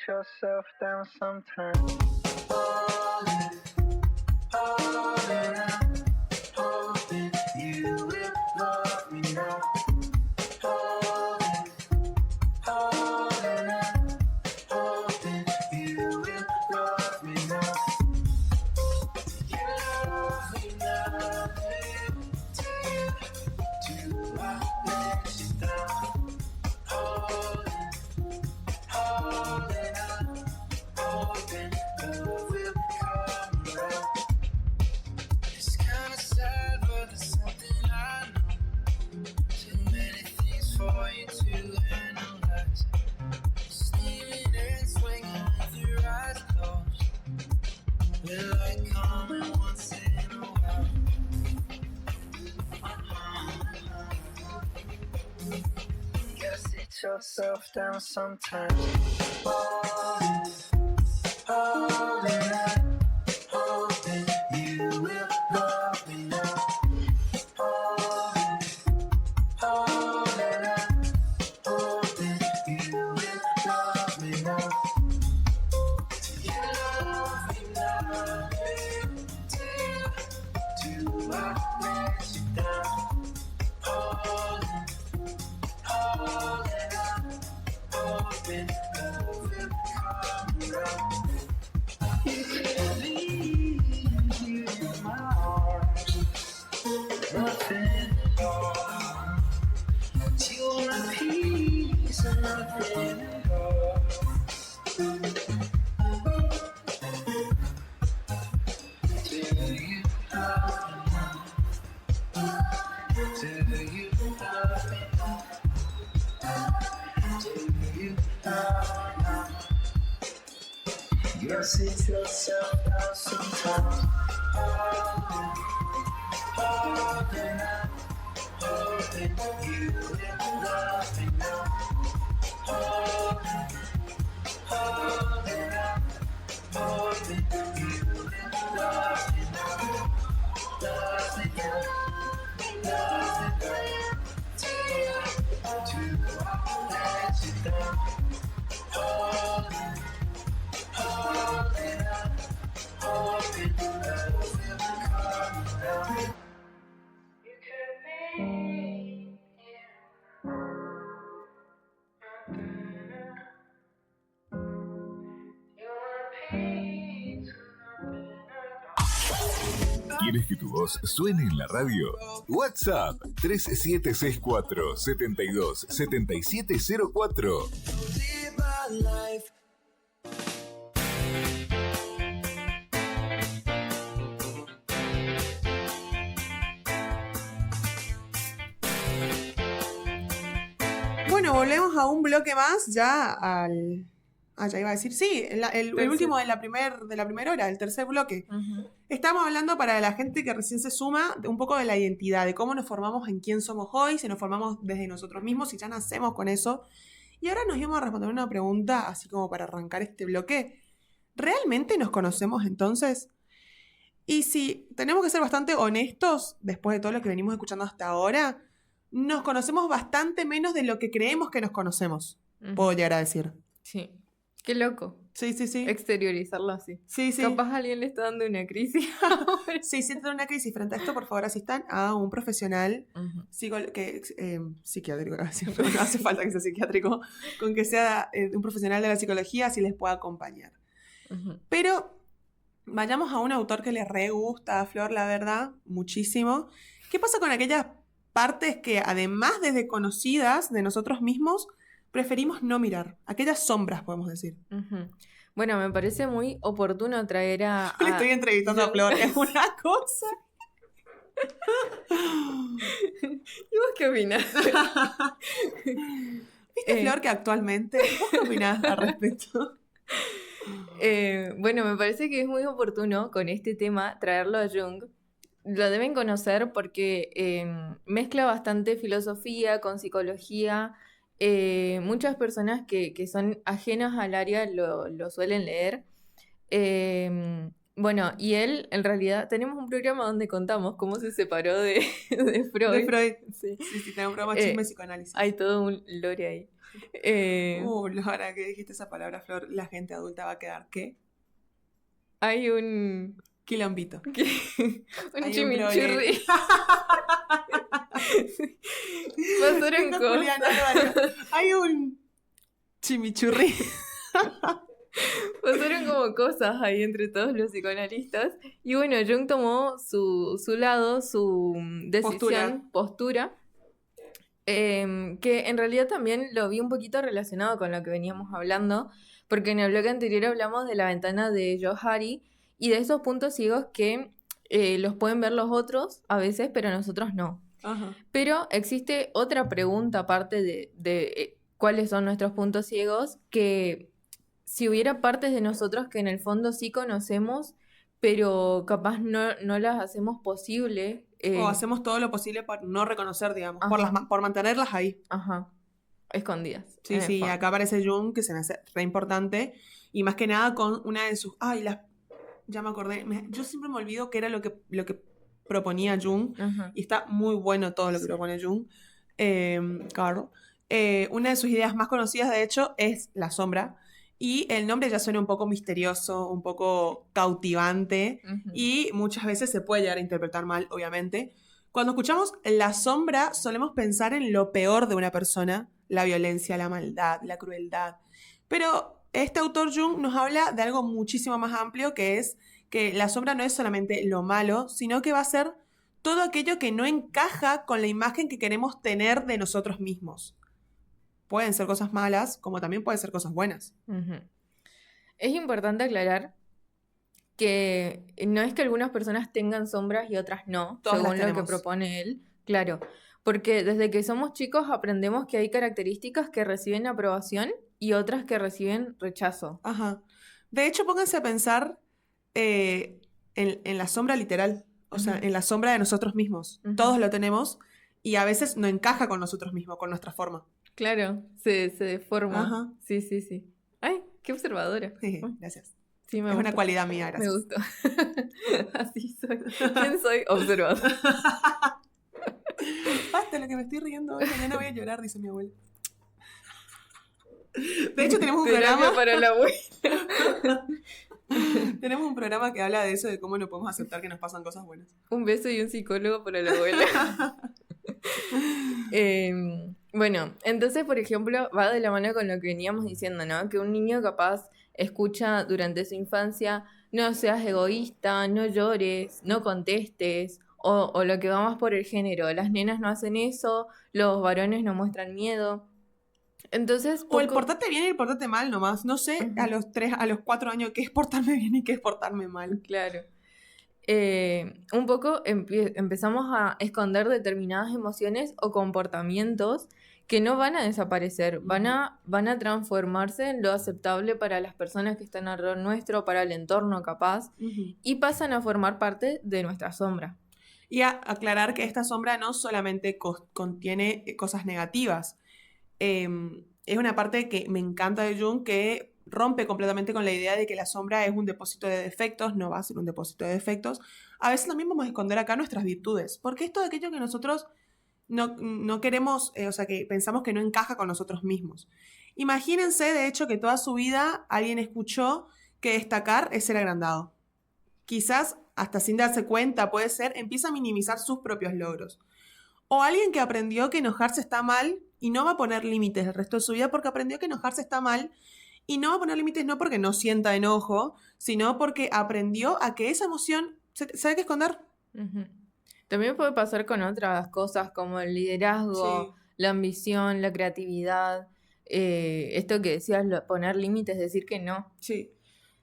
Yourself down sometimes. Hoping you will love me now. Hoping you will love me now. Will I come in once in a while? Gotta sit yourself down sometimes. Holding up, hoping you will love me now. Holding up, hoping you will love me now. You love me now, do I let you down? Holding up, hoping you will come around. You can leave you in my arms, nothing more. You want peace and nothing more. Do you love me now? Do you love me now? Do you love me now? You gotta sit yourself down sometimes. Holding up, hoping you will love me now. Holding up, hoping you will love me now. Love me now, love me now. Do I let you down? Holding up, hoping love will come around. You can be here. You want peace and nothing. ¿Quieres que tu voz suene en la radio? WhatsApp 3764 72 7704. Live my life. Bueno, volvemos a un bloque más, ya al... ya iba a decir, sí, el último de la primera hora, el tercer bloque. Ujú. Estamos hablando para la gente que recién se suma de un poco de la identidad, de cómo nos formamos en quién somos hoy, si nos formamos desde nosotros mismos, si ya nacemos con eso. Y ahora nos íbamos a responder una pregunta, así como para arrancar este bloque. ¿Realmente nos conocemos entonces? Y si tenemos que ser bastante honestos, después de todo lo que venimos escuchando hasta ahora, nos conocemos bastante menos de lo que creemos que nos conocemos, Ujú. puedo llegar a decir. Sí. Qué loco. Sí, sí, sí. Exteriorizarlo así. Sí, sí. Capaz a alguien le está dando una crisis. Si sienten una crisis frente a esto, por favor asistan a un profesional Ujú. psiquiátrico, siempre no hace falta que sea psiquiátrico, con que sea un profesional de la psicología, así les pueda acompañar. Ujú. Pero vayamos a un autor que le re gusta a Flor, la verdad, muchísimo. ¿Qué pasa con aquellas partes que, además de desconocidas de nosotros mismos, preferimos no mirar? Aquellas sombras, podemos decir. Ujú. Bueno, me parece muy oportuno traer a... Le estoy entrevistando a Flor, es una cosa. ¿Y vos qué opinas? ¿Viste, Flor, que actualmente? ¿Vos qué opinás al respecto? Bueno, me parece que es muy oportuno con este tema traerlo a Jung. Lo deben conocer porque mezcla bastante filosofía con psicología. Muchas personas que son ajenas al área lo suelen leer. Bueno, y él, en realidad, tenemos un programa donde contamos cómo se separó de Freud. De Freud. Sí. Sí, tengo un programa chisme y psicoanálisis. Hay todo un lore ahí. Ahora que dijiste esa palabra, Flor, la gente adulta va a quedar, ¿qué? Hay un... Quilombito. un Hay un chimichurri. Pasaron Tengo cosas. Julián Álvarez. Hay un chimichurri. Pasaron como cosas ahí entre todos los psicoanalistas. Y bueno, Jung tomó su lado, su decisión, postura, que en realidad también lo vi un poquito relacionado con lo que veníamos hablando, porque en el bloque anterior hablamos de la ventana de Johari y de esos puntos ciegos que los pueden ver los otros a veces, pero nosotros no. Ajá. Pero existe otra pregunta aparte de cuáles son nuestros puntos ciegos, que si hubiera partes de nosotros que en el fondo sí conocemos, pero capaz no las hacemos posible. O hacemos todo lo posible por no reconocer, digamos, Ajá. por mantenerlas ahí. Ajá. Escondidas. Sí, en el sí, fondo. acá aparece Jung, que se me hace re importante, y más que nada con una de sus... ya me acordé, yo siempre me olvido qué era lo que proponía Jung, Ajá. y está muy bueno todo lo que propone Jung, Carl. Una de sus ideas más conocidas, de hecho, es la sombra, y el nombre ya suena un poco misterioso, un poco cautivante, Ujú. y muchas veces se puede llegar a interpretar mal, obviamente. Cuando escuchamos la sombra, solemos pensar en lo peor de una persona, la violencia, la maldad, la crueldad. Pero este autor Jung nos habla de algo muchísimo más amplio, que es que la sombra no es solamente lo malo, sino que va a ser todo aquello que no encaja con la imagen que queremos tener de nosotros mismos. Pueden ser cosas malas, como también pueden ser cosas buenas. Ujú. Es importante aclarar que no es que algunas personas tengan sombras y otras no, Todas las según lo que tenemos. propone él, claro, porque desde que somos chicos aprendemos que hay características que reciben aprobación y otras que reciben rechazo. Ajá. De hecho, pónganse a pensar en la sombra literal, o sea, Ujú. en la sombra de nosotros mismos. Ujú. Todos lo tenemos y a veces no encaja con nosotros mismos, con nuestra forma. Claro, se deforma. Ajá. Sí, sí, sí. Ay, qué observadora. Gracias. Sí, me Es una gusta. cualidad mía, Me gracias. gustó. Así soy. ¿Quién soy? Observador. Basta lo que me estoy riendo hoy, mañana voy a llorar, dice mi abuela. De hecho, tenemos un Terapia programa. para la abuela. Tenemos un programa que habla de eso, de cómo no podemos aceptar que nos pasan cosas buenas. Un beso y un psicólogo para la abuela. Bueno, entonces, por ejemplo, va de la mano con lo que veníamos diciendo, ¿no? Que un niño capaz escucha durante su infancia, no seas egoísta, no llores, no contestes, o lo que va más por el género, las nenas no hacen eso, los varones no muestran miedo. Entonces, O el portate bien y el portate mal nomás. No sé Ujú. a los 3, a los 4 años qué es portarme bien y qué es portarme mal. Claro. Un poco empezamos a esconder determinadas emociones o comportamientos que no van a desaparecer, van a transformarse en lo aceptable para las personas que están alrededor nuestro, para el entorno capaz, y pasan a formar parte de nuestra sombra. Y aclarar que esta sombra no solamente contiene cosas negativas. Es una parte que me encanta de Jung, que rompe completamente con la idea de que la sombra es un depósito de defectos, no va a ser un depósito de defectos. A veces también vamos a esconder acá nuestras virtudes, porque es todo aquello que nosotros no queremos, o sea, que pensamos que no encaja con nosotros mismos. Imagínense, de hecho, que toda su vida alguien escuchó que destacar es ser agrandado. Quizás, hasta sin darse cuenta, puede ser, empieza a minimizar sus propios logros. O alguien que aprendió que enojarse está mal y no va a poner límites el resto de su vida porque aprendió que enojarse está mal y no va a poner límites no porque no sienta enojo, sino porque aprendió a que esa emoción se hay que esconder. Ujú. También puede pasar con otras cosas como el liderazgo, Sí. la ambición, la creatividad, esto que decías, poner límites, decir que no. Sí.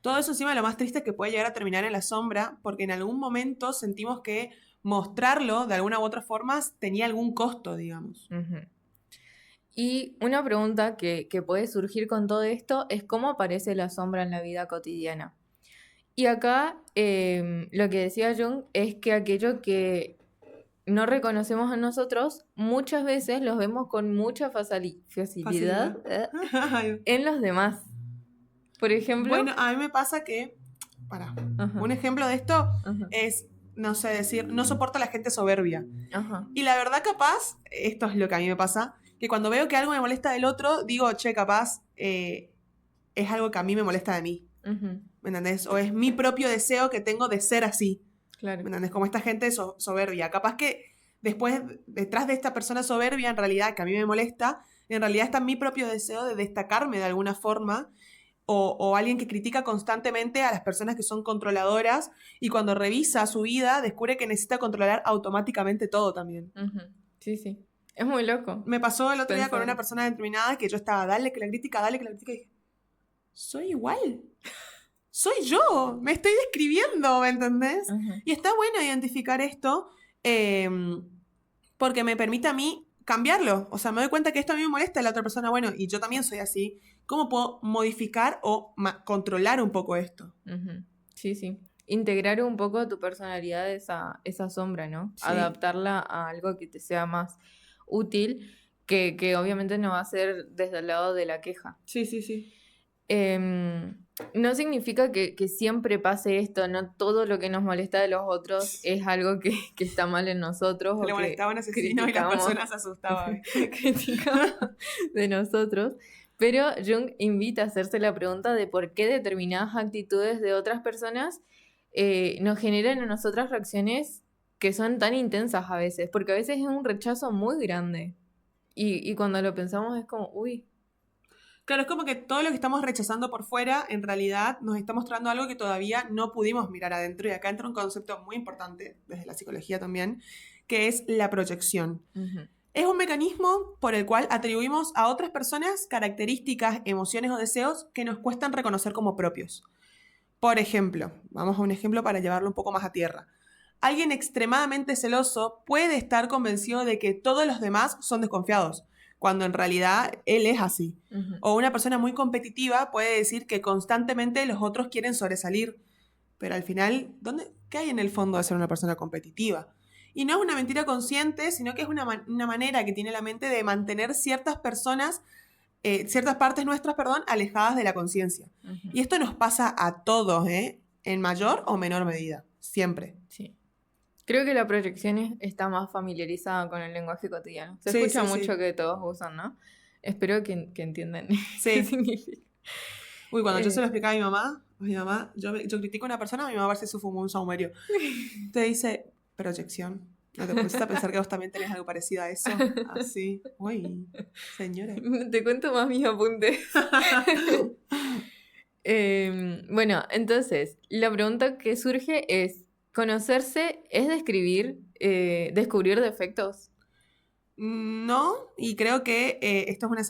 Todo eso encima lo más triste es que puede llegar a terminar en la sombra porque en algún momento sentimos que mostrarlo de alguna u otra forma tenía algún costo, digamos. Ujú. Y una pregunta que puede surgir con todo esto es cómo aparece la sombra en la vida cotidiana. Y acá lo que decía Jung es que aquello que no reconocemos en nosotros, muchas veces los vemos con mucha facilidad en los demás. Por ejemplo... Bueno, a mí me pasa que, Ajá, un ejemplo de esto ajá, es, no sé, decir, no soporto a la gente soberbia. ajá. Y la verdad, capaz, esto es lo que a mí me pasa, que cuando veo que algo me molesta del otro, digo, che, capaz es algo que a mí me molesta de mí. Ujú, ¿Me entendés? O es mi propio deseo que tengo de ser así. claro. ¿Me entendés? Como esta gente soberbia. Capaz que después, detrás de esta persona soberbia, en realidad, que a mí me molesta, en realidad está mi propio deseo de destacarme de alguna forma. O alguien que critica constantemente a las personas que son controladoras y cuando revisa su vida descubre que necesita controlar automáticamente todo también. Ujú, sí, sí. Es muy loco. Me pasó el otro día con Pensar. una persona determinada que yo estaba, dale que la crítica, y dije, soy igual. Soy yo, me estoy describiendo, ¿me entendés? Ujú, Y está bueno identificar esto porque me permite a mí cambiarlo. O sea, me doy cuenta que esto a mí me molesta a la otra persona, bueno, y yo también soy así. ¿Cómo puedo modificar o controlar un poco esto? ujú, sí, sí. integrar un poco tu personalidad esa sombra, ¿no? Sí. Adaptarla a algo que te sea más útil, que obviamente no va a ser desde el lado de la queja. Sí. No significa que siempre pase esto, no todo lo que nos molesta de los otros es algo que está mal en nosotros. Que le molestaba un asesino y las personas se asustaban. criticamos de nosotros. Pero Jung invita a hacerse la pregunta de por qué determinadas actitudes de otras personas nos generan en nosotras reacciones que son tan intensas a veces, porque a veces es un rechazo muy grande. Y cuando lo pensamos es como, uy. Claro, es como que todo lo que estamos rechazando por fuera, en realidad nos está mostrando algo que todavía no pudimos mirar adentro. Y acá entra un concepto muy importante, desde la psicología también, que es la proyección. Uh-huh. Es un mecanismo por el cual atribuimos a otras personas características, emociones o deseos que nos cuestan reconocer como propios. Por ejemplo, vamos a un ejemplo para llevarlo un poco más a tierra. Alguien extremadamente celoso puede estar convencido de que todos los demás son desconfiados, cuando en realidad él es así. Uh-huh. O una persona muy competitiva puede decir que constantemente los otros quieren sobresalir. Pero al final, ¿qué hay en el fondo de ser una persona competitiva? Y no es una mentira consciente, sino que es una manera que tiene la mente de mantener ciertas personas, ciertas partes nuestras, alejadas de la conciencia. Uh-huh. Y esto nos pasa a todos, en mayor o menor medida, siempre. Sí. Creo que la proyección está más familiarizada con el lenguaje cotidiano. Se Sí, escucha sí, mucho sí. que todos usan, ¿no? Espero que entiendan Sí. qué significa. Uy, cuando yo se lo explicaba a mi mamá, yo critico a una persona, a mi mamá parece que se fumó un saumerio. Te dice, proyección. ¿No te pusiste a pensar que vos también tenés algo parecido a eso? Así. Uy, señora. Te cuento más mis apuntes. Bueno, entonces, la pregunta que surge es, ¿conocerse es descubrir defectos? No, y creo que esto es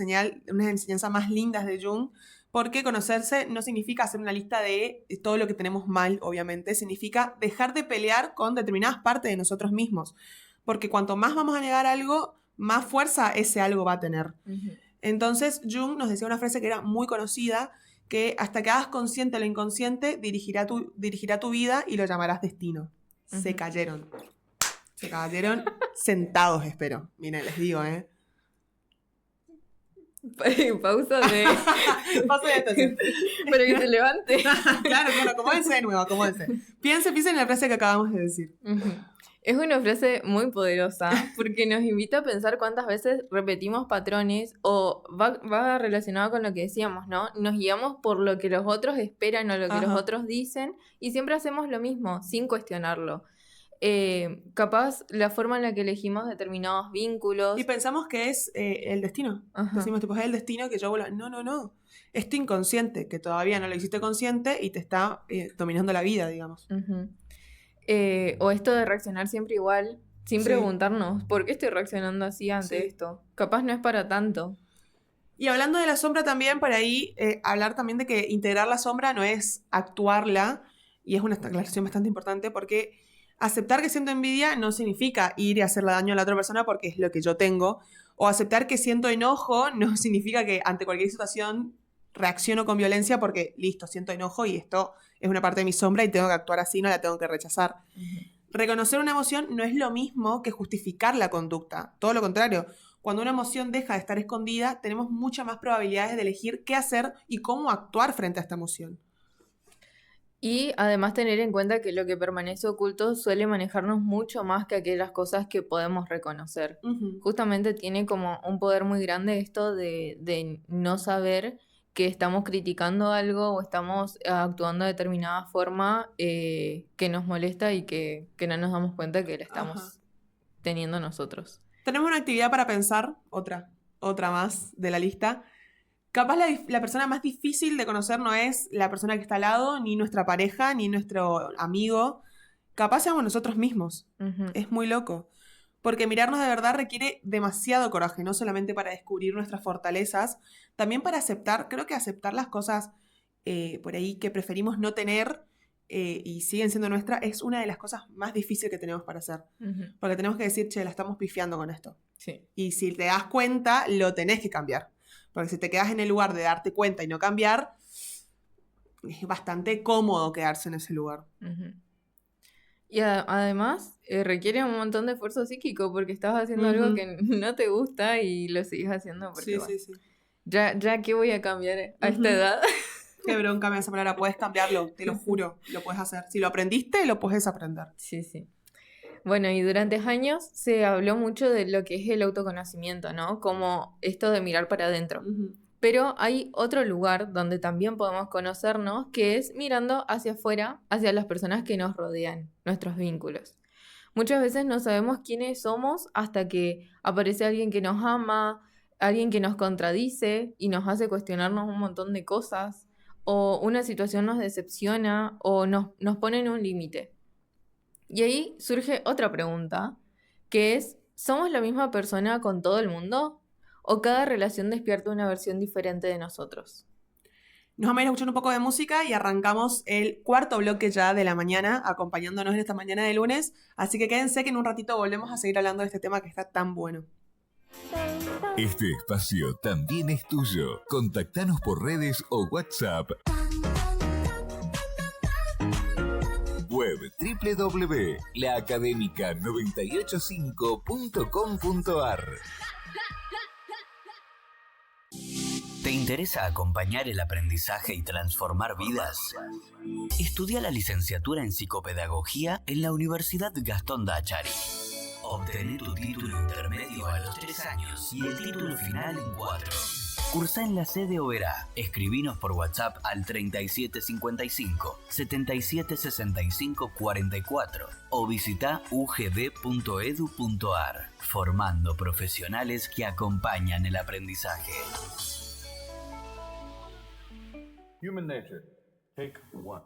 una enseñanza más lindas de Jung, porque conocerse no significa hacer una lista de todo lo que tenemos mal, obviamente, significa dejar de pelear con determinadas partes de nosotros mismos, porque cuanto más vamos a negar algo, más fuerza ese algo va a tener. Uh-huh. Entonces Jung nos decía una frase que era muy conocida, que hasta que hagas consciente lo inconsciente, dirigirá tu vida y lo llamarás destino. Uh-huh. Se cayeron sentados, espero. Miren, les digo, Pausa de... Paso de estación. para que se levante. Claro, acomódense de nuevo, acomódense. Piensen en la frase que acabamos de decir. Uh-huh. Es una frase muy poderosa porque nos invita a pensar cuántas veces repetimos patrones o va relacionado con lo que decíamos, ¿no? Nos guiamos por lo que los otros esperan o lo que Ajá. los otros dicen y siempre hacemos lo mismo sin cuestionarlo. Capaz la forma en la que elegimos determinados vínculos. Y pensamos que es el destino. Ajá. Decimos, tipo, es el destino que yo vuelva. No. Es tu inconsciente, que todavía no lo hiciste consciente y te está dominando la vida, digamos. Uh-huh. O esto de reaccionar siempre igual, sin Sí. preguntarnos, ¿por qué estoy reaccionando así ante Sí. esto? Capaz no es para tanto. Y hablando de la sombra también, por ahí, hablar también de que integrar la sombra no es actuarla, y es una aclaración bastante importante, porque aceptar que siento envidia no significa ir y hacerle daño a la otra persona porque es lo que yo tengo, o aceptar que siento enojo no significa que ante cualquier situación reacciono con violencia porque, listo, siento enojo y esto es una parte de mi sombra y tengo que actuar así, no la tengo que rechazar. Uh-huh. Reconocer una emoción no es lo mismo que justificar la conducta, todo lo contrario. Cuando una emoción deja de estar escondida, tenemos muchas más probabilidades de elegir qué hacer y cómo actuar frente a esta emoción. Y además tener en cuenta que lo que permanece oculto suele manejarnos mucho más que aquellas cosas que podemos reconocer. Uh-huh. Justamente tiene como un poder muy grande esto de no saber que estamos criticando algo o estamos actuando de determinada forma que nos molesta y que no nos damos cuenta que la estamos Ajá. teniendo nosotros. Tenemos una actividad para pensar, otra más de la lista. Capaz la persona más difícil de conocer no es la persona que está al lado, ni nuestra pareja, ni nuestro amigo. Capaz seamos nosotros mismos. Uh-huh. Es muy loco. Porque mirarnos de verdad requiere demasiado coraje, no solamente para descubrir nuestras fortalezas, también para aceptar, creo que aceptar las cosas por ahí que preferimos no tener y siguen siendo nuestras, es una de las cosas más difíciles que tenemos para hacer. Uh-huh. Porque tenemos que decir, che, la estamos pifiando con esto. Sí. Y si te das cuenta, lo tenés que cambiar. Porque si te quedas en el lugar de darte cuenta y no cambiar, es bastante cómodo quedarse en ese lugar. Ujú. Y además requiere un montón de esfuerzo psíquico porque estás haciendo algo que no te gusta y lo sigues haciendo porque Sí. ya que voy a cambiar a esta edad. Qué bronca me hace palabra, puedes cambiarlo, te lo juro, lo puedes hacer. Si lo aprendiste, lo puedes aprender. Sí. Bueno, y durante años se habló mucho de lo que es el autoconocimiento, ¿no? Como esto de mirar para adentro. Pero hay otro lugar donde también podemos conocernos, que es mirando hacia afuera, hacia las personas que nos rodean, nuestros vínculos. Muchas veces no sabemos quiénes somos hasta que aparece alguien que nos ama, alguien que nos contradice y nos hace cuestionarnos un montón de cosas, o una situación nos decepciona o nos pone en un límite. Y ahí surge otra pregunta, que es, ¿somos la misma persona con todo el mundo? ¿O cada relación despierta una versión diferente de nosotros? Nos vamos a ir escuchando un poco de música y arrancamos el cuarto bloque ya de la mañana, acompañándonos en esta mañana de lunes. Así que quédense que en un ratito volvemos a seguir hablando de este tema que está tan bueno. Este espacio también es tuyo. Contactanos por redes o WhatsApp. Web www.laacademica985.com.ar. ¿Te interesa acompañar el aprendizaje y transformar vidas? Estudia la licenciatura en psicopedagogía en la Universidad Gastón Dachari. Obtené tu título intermedio a los 3 años y el título final en 4. Cursá en la sede Oberá. Escribinos por WhatsApp al 3755-776544 o visita ugd.edu.ar, formando profesionales que acompañan el aprendizaje. Human Nature, Take 1.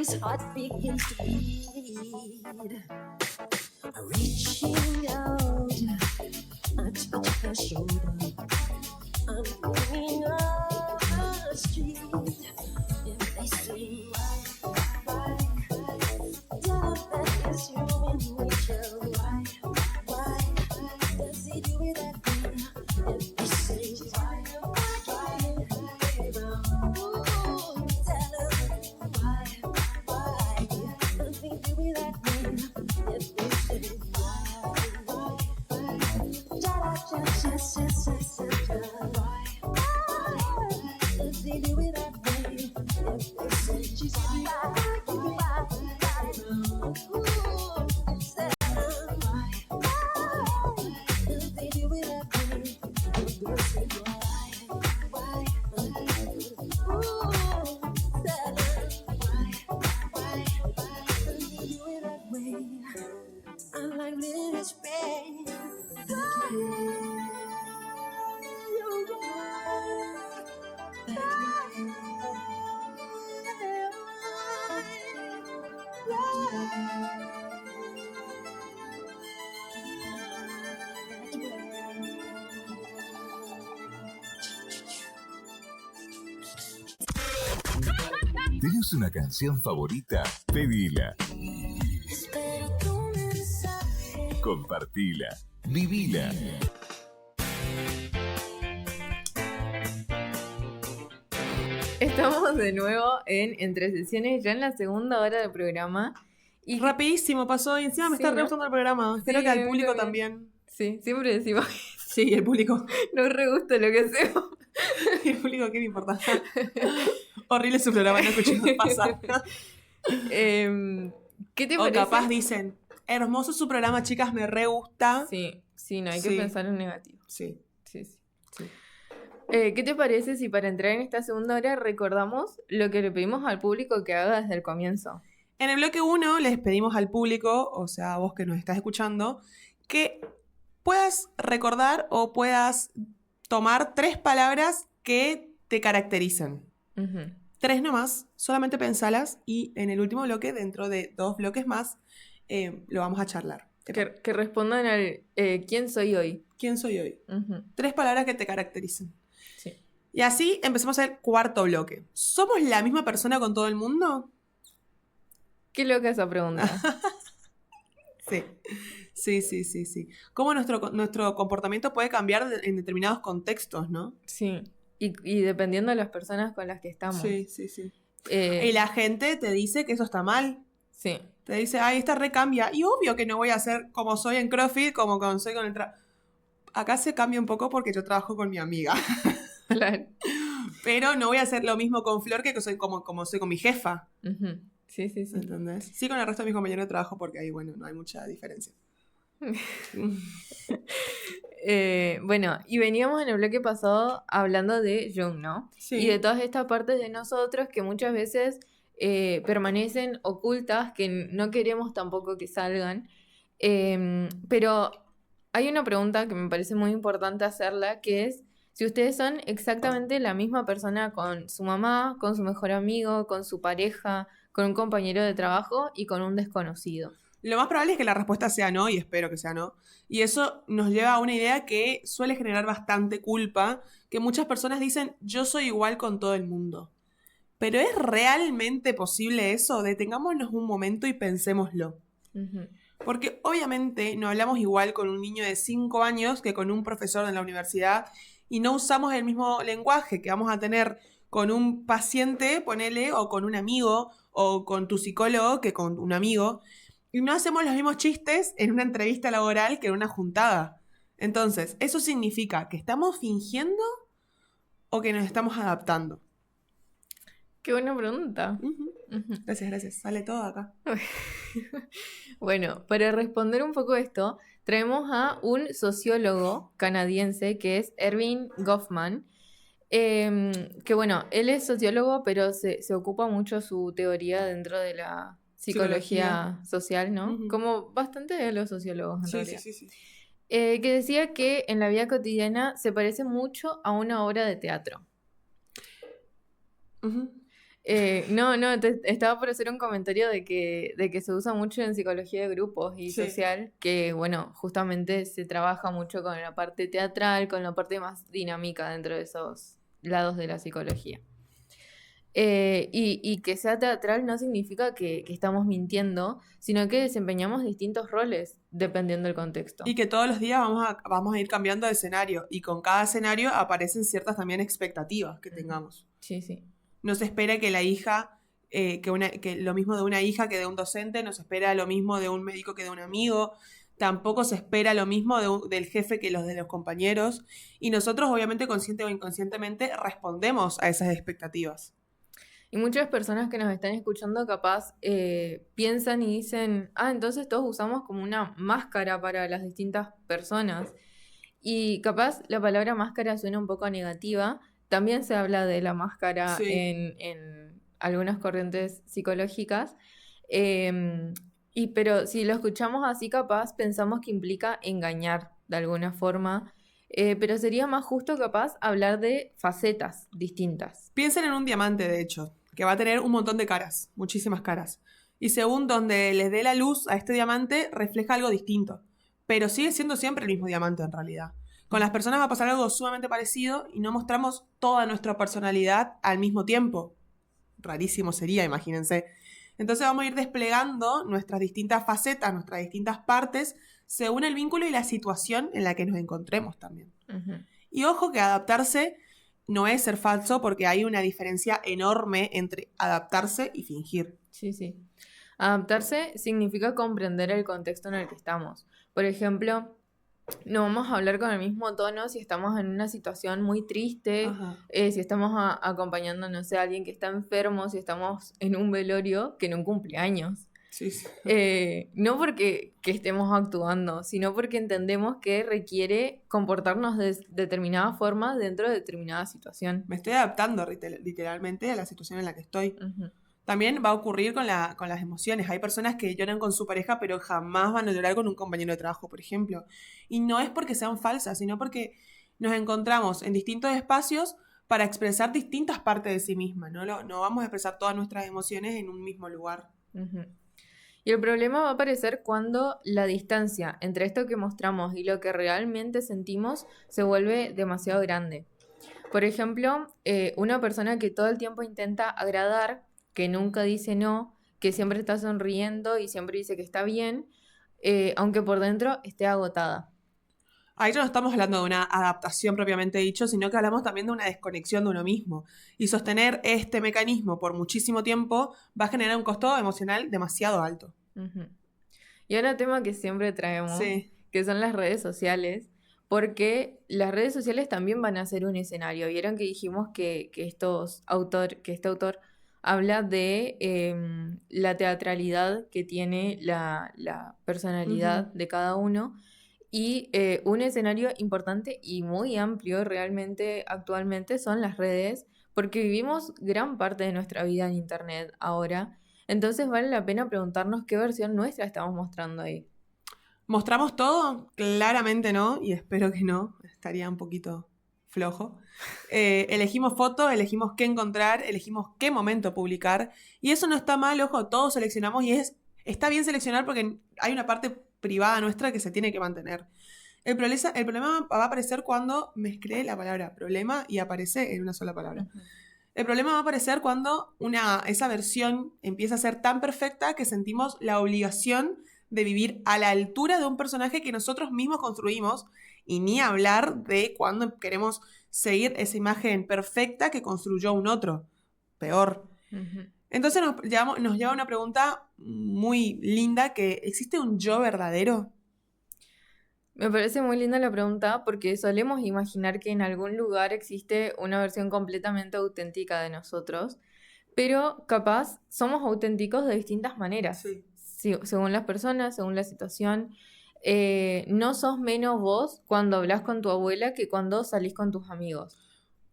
his heart begins to beat. Reaching out, I touch her shoulder. I'm going up the street. If they say why, tell them that it's human nature. Why does he do it that way? If they say why, ooh, tell them why does he do it that way? If they say why, does he do it that way? If they say she's I like little Spain. ¿Tienes una canción favorita? Pedila. Espero tu mensaje. Compartila. Vivila. Estamos de nuevo en Entre Sesiones, ya en la segunda hora del programa. Y Rapidísimo pasó y encima me Sí, está ¿no? re gustando el programa. Espero Sí, que a al mí público también. también. sí, siempre decimos Sí, el público. nos re gusta lo que hacemos. El público, ¿qué me importa? Horrible su programa, no escuché pasar. ¿Qué te O parece? capaz dicen, hermoso su programa, chicas, me re gusta. Sí, no hay que Sí. pensar en negativo. Sí. Sí. Sí. ¿Qué te parece si para entrar en esta segunda hora recordamos lo que le pedimos al público que haga desde el comienzo? En el bloque 1 les pedimos al público, o sea, a vos que nos estás escuchando, que puedas recordar o puedas tomar 3 palabras que te caracterizan. Ujú. 3 nomás, solamente pensalas y en el último bloque, dentro de 2 bloques más, lo vamos a charlar. Que respondan al ¿quién soy hoy? ¿Quién soy hoy? Ujú. 3 palabras que te caractericen. Sí. Y así empezamos el cuarto bloque. ¿Somos la misma persona con todo el mundo? Qué loca esa pregunta. Sí. Cómo nuestro comportamiento puede cambiar en determinados contextos, ¿no? Sí. Y dependiendo de las personas con las que estamos. Sí. Eh, Y la gente te dice que eso está mal. sí. Te dice, ay, esta recambia. Y obvio que no voy a ser como soy en CrossFit, como cuando soy con el Acá se cambia un poco porque yo trabajo con mi amiga. Claro. Pero no voy a hacer lo mismo con Flor que soy como soy con mi jefa. Ujú. Sí. ¿Entendés? Sí, con el resto de mis compañeros de trabajo porque ahí, bueno, no hay mucha diferencia. Bueno, y veníamos en el bloque pasado hablando de Jung, ¿no? Sí. Y de todas estas partes de nosotros que muchas veces permanecen ocultas, que no queremos tampoco que salgan. Pero hay una pregunta que me parece muy importante hacerla, que es si ustedes son exactamente la misma persona con su mamá, con su mejor amigo, con su pareja, con un compañero de trabajo y con un desconocido. Lo más probable es que la respuesta sea no, y espero que sea no. Y eso nos lleva a una idea que suele generar bastante culpa, que muchas personas dicen, yo soy igual con todo el mundo. Pero ¿es realmente posible eso? Detengámonos un momento y pensémoslo. Ujú. Porque obviamente no hablamos igual con un niño de 5 años que con un profesor en la universidad y no usamos el mismo lenguaje que vamos a tener con un paciente, ponele, o con un amigo, o con tu psicólogo que con un amigo. Y no hacemos los mismos chistes en una entrevista laboral que en una juntada. Entonces, ¿eso significa que estamos fingiendo o que nos estamos adaptando? Qué buena pregunta. Ujú. Ujú. Gracias. Sale todo acá. Bueno, para responder un poco esto, traemos a un sociólogo canadiense que es Erving Goffman, que bueno, él es sociólogo, pero se ocupa mucho su teoría dentro de la psicología social, ¿no? Ujú. Como bastante de los sociólogos, en realidad. Sí. Que decía que en la vida cotidiana se parece mucho a una obra de teatro. Ujú. Estaba por hacer un comentario de que se usa mucho en psicología de grupos y Sí. social, que bueno, justamente se trabaja mucho con la parte teatral, con la parte más dinámica dentro de esos lados de la psicología. Y que sea teatral no significa que estamos mintiendo, sino que desempeñamos distintos roles dependiendo del contexto. Y que todos los días vamos a ir cambiando de escenario. Y con cada escenario aparecen ciertas también expectativas que tengamos. Sí, sí. No se espera que la hija, que lo mismo de una hija que de un docente, no se espera lo mismo de un médico que de un amigo, tampoco se espera lo mismo del jefe que de los compañeros, y nosotros obviamente consciente o inconscientemente respondemos a esas expectativas. Y muchas personas que nos están escuchando capaz piensan y dicen, entonces todos usamos como una máscara para las distintas personas. Y capaz la palabra máscara suena un poco negativa. También se habla de la máscara Sí. en algunas corrientes psicológicas. Pero si lo escuchamos así, capaz pensamos que implica engañar de alguna forma. Pero sería más justo capaz hablar de facetas distintas. Piensen en un diamante, de hecho, que va a tener un montón de caras, muchísimas caras. Y según donde les dé la luz a este diamante, refleja algo distinto. Pero sigue siendo siempre el mismo diamante en realidad. Con las personas va a pasar algo sumamente parecido y no mostramos toda nuestra personalidad al mismo tiempo. Rarísimo sería, imagínense. Entonces vamos a ir desplegando nuestras distintas facetas, nuestras distintas partes, según el vínculo y la situación en la que nos encontremos también. Ujú. Y ojo que adaptarse no es ser falso, porque hay una diferencia enorme entre adaptarse y fingir. Sí, sí. Adaptarse significa comprender el contexto en el que estamos. Por ejemplo, no vamos a hablar con el mismo tono si estamos en una situación muy triste, Ajá. si estamos acompañando, no sé, a alguien que está enfermo, si estamos en un velorio, que en un cumpleaños. Sí, sí. No porque que estemos actuando, sino porque entendemos que requiere comportarnos de determinada forma dentro de determinada situación. Me estoy adaptando literalmente a la situación en la que estoy. Ujú. También va a ocurrir con las emociones. Hay personas que lloran con su pareja, pero jamás van a llorar con un compañero de trabajo, por ejemplo. Y no es porque sean falsas, sino porque nos encontramos en distintos espacios para expresar distintas partes de sí misma. No vamos a expresar todas nuestras emociones en un mismo lugar. Ujú. Y el problema va a aparecer cuando la distancia entre esto que mostramos y lo que realmente sentimos se vuelve demasiado grande. Por ejemplo, una persona que todo el tiempo intenta agradar, que nunca dice no, que siempre está sonriendo y siempre dice que está bien, aunque por dentro esté agotada. Ahí no estamos hablando de una adaptación propiamente dicho, sino que hablamos también de una desconexión de uno mismo. Y sostener este mecanismo por muchísimo tiempo va a generar un costo emocional demasiado alto. Ujú. Y ahora tema que siempre traemos, Sí. que son las redes sociales, porque las redes sociales también van a ser un escenario. Vieron que dijimos que este autor habla de la teatralidad que tiene la personalidad Ujú. de cada uno. Y un escenario importante y muy amplio realmente actualmente son las redes, porque vivimos gran parte de nuestra vida en Internet ahora. Entonces vale la pena preguntarnos qué versión nuestra estamos mostrando ahí. ¿Mostramos todo? Claramente no, y espero que no. Estaría un poquito flojo. Elegimos fotos, elegimos qué encontrar, elegimos qué momento publicar. Y eso no está mal, ojo, todos seleccionamos y está bien seleccionar porque hay una parte privada nuestra que se tiene que mantener. El problema va a aparecer cuando mezclé la palabra problema y aparece en una sola palabra. El problema va a aparecer cuando esa versión empieza a ser tan perfecta que sentimos la obligación de vivir a la altura de un personaje que nosotros mismos construimos, y ni hablar de cuando queremos seguir esa imagen perfecta que construyó un otro. Peor. Ujú. Entonces nos lleva a una pregunta muy linda, que ¿existe un yo verdadero? Me parece muy linda la pregunta porque solemos imaginar que en algún lugar existe una versión completamente auténtica de nosotros, pero capaz somos auténticos de distintas maneras. Sí. Sí, según las personas, según la situación. No sos menos vos cuando hablas con tu abuela que cuando salís con tus amigos,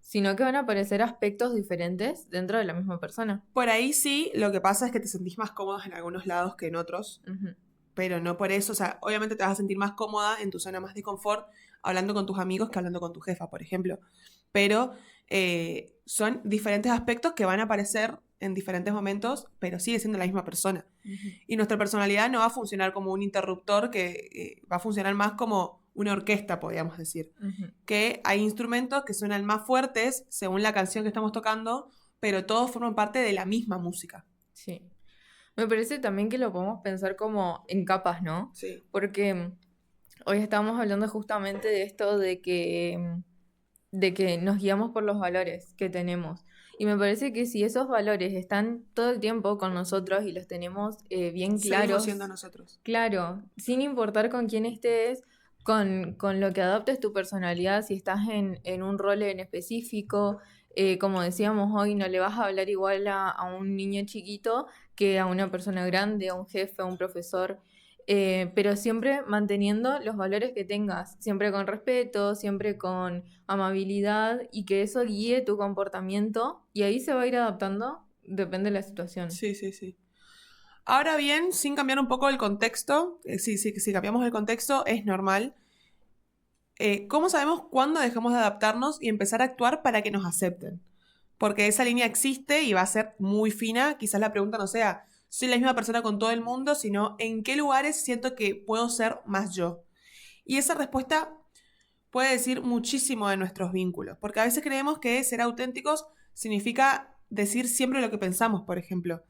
sino que van a aparecer aspectos diferentes dentro de la misma persona. Por ahí sí, lo que pasa es que te sentís más cómodos en algunos lados que en otros, Ujú. pero no por eso, o sea, obviamente te vas a sentir más cómoda en tu zona más de confort hablando con tus amigos que hablando con tu jefa, por ejemplo. Pero son diferentes aspectos que van a aparecer en diferentes momentos, pero sigue siendo la misma persona. Y nuestra personalidad no va a funcionar como un interruptor, que va a funcionar más como una orquesta, podríamos decir. Que hay instrumentos que suenan más fuertes según la canción que estamos tocando, pero todos forman parte de la misma música. Sí. Me parece también que lo podemos pensar como en capas, ¿no? Sí. Porque hoy estábamos hablando justamente de esto de que nos guiamos por los valores que tenemos. Y me parece que si esos valores están todo el tiempo con nosotros y los tenemos bien Seguimos claros, siendo nosotros. claro, sin importar con quién estés, con lo que adoptes tu personalidad, si estás en un rol en específico, como decíamos hoy, no le vas a hablar igual a un niño chiquito que a una persona grande, a un jefe, a un profesor. Pero siempre manteniendo los valores que tengas, siempre con respeto, siempre con amabilidad y que eso guíe tu comportamiento y ahí se va a ir adaptando, depende de la situación. Sí, sí, sí. Ahora bien, sin cambiar un poco el contexto, si cambiamos el contexto es normal. ¿Cómo sabemos cuándo dejamos de adaptarnos y empezar a actuar para que nos acepten? Porque esa línea existe y va a ser muy fina. Quizás la pregunta no sea, ¿soy la misma persona con todo el mundo?, sino ¿en qué lugares siento que puedo ser más yo? Y esa respuesta puede decir muchísimo de nuestros vínculos, porque a veces creemos que ser auténticos significa decir siempre lo que pensamos, por ejemplo.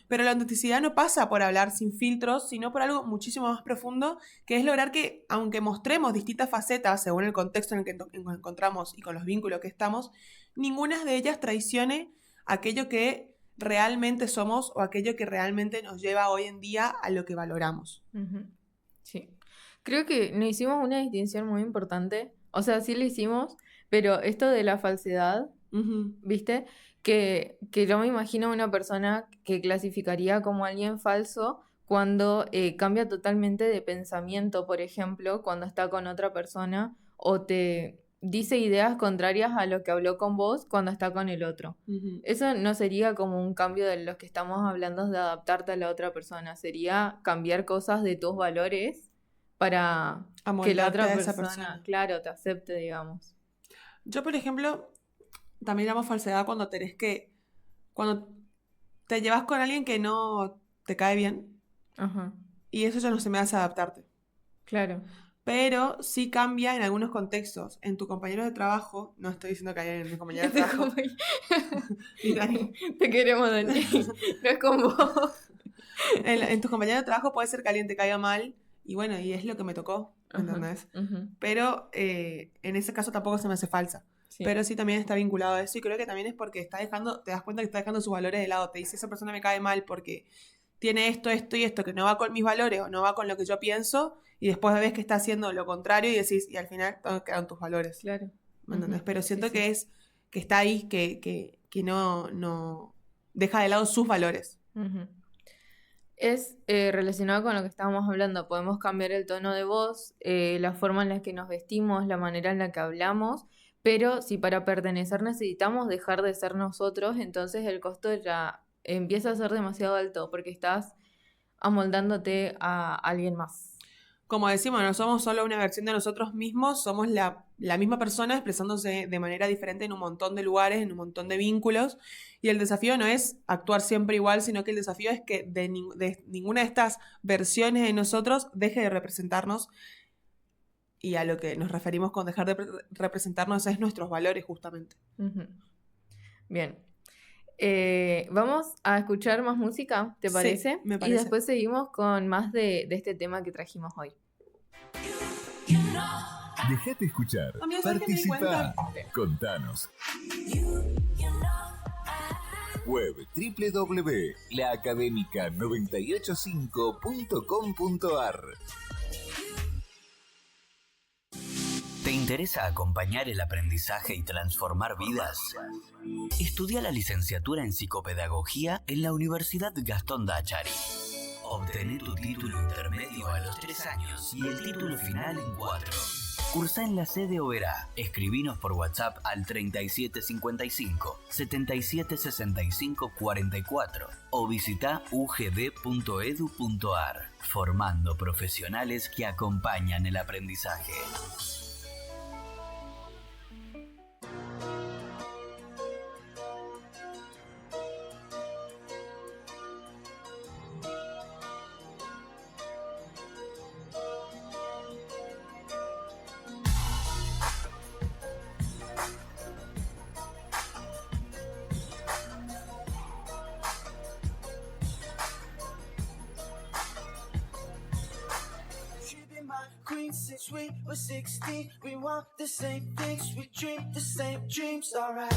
Pero la autenticidad no pasa por hablar sin filtros, sino por algo muchísimo más profundo, que es lograr que, aunque mostremos distintas facetas según el contexto en el que nos encontramos y con los vínculos que estamos, ninguna de ellas traicione aquello que realmente somos o aquello que realmente nos lleva hoy en día a lo que valoramos. Sí. Creo que nos hicimos una distinción muy importante. O sea, sí lo hicimos, pero esto de la falsedad, ¿viste? Que yo me imagino una persona que clasificaría como alguien falso cuando cambia totalmente de pensamiento, por ejemplo, cuando está con otra persona o te dice ideas contrarias a lo que habló con vos cuando está con el otro. Eso no sería como un cambio de los que estamos hablando de adaptarte a la otra persona, sería cambiar cosas de tus valores para que la otra persona, claro, te acepte, digamos. Yo, por ejemplo, también llamo falsedad cuando cuando te llevas con alguien que no te cae bien. Y eso ya no se me hace adaptarte. Claro. Pero sí cambia en algunos contextos. En tu compañero de trabajo, no estoy diciendo que hay en mi compañero de trabajo. Y Dani. Te queremos, Dani. No es con vos. En tus compañeros de trabajo puede ser que alguien te caiga mal. Y bueno, y es lo que me tocó, ¿entendés? Pero en ese caso tampoco se me hace falsa. Sí. Pero sí también está vinculado a eso. Y creo que también es porque te das cuenta que está dejando sus valores de lado. Te dice, esa persona me cae mal porque tiene esto, esto y esto, que no va con mis valores o no va con lo que yo pienso. Y después ves que está haciendo lo contrario y decís, y al final quedan tus valores. Claro. ¿Me entendés? Pero siento que está ahí, que no deja de lado sus valores. Es relacionado con lo que estábamos hablando. Podemos cambiar el tono de voz, la forma en la que nos vestimos, la manera en la que hablamos, pero si para pertenecer necesitamos dejar de ser nosotros, entonces el costo ya empieza a ser demasiado alto porque estás amoldándote a alguien más. Como decimos, no somos solo una versión de nosotros mismos, somos la misma persona expresándose de manera diferente en un montón de lugares, en un montón de vínculos. Y el desafío no es actuar siempre igual, sino que el desafío es que de ninguna de estas versiones de nosotros deje de representarnos. Y a lo que nos referimos con dejar de representarnos es nuestros valores, justamente. Bien. Vamos a escuchar más música, ¿te parece? Sí, me parece. Y después seguimos con más de este tema que trajimos hoy. Dejate escuchar, participa, contanos. Web www.laacademica985.com.ar. ¿Te interesa acompañar el aprendizaje y transformar vidas? Estudia la licenciatura en psicopedagogía en la Universidad Gastón Dachari. Obtener tu título intermedio a los 3 años y el título final en 4. Cursa en la sede Oberá. Escribinos por WhatsApp al 3755 7765 44 o visita ugd.edu.ar, formando profesionales que acompañan el aprendizaje. since we were 16. We want the same things, we dream the same dreams, alright.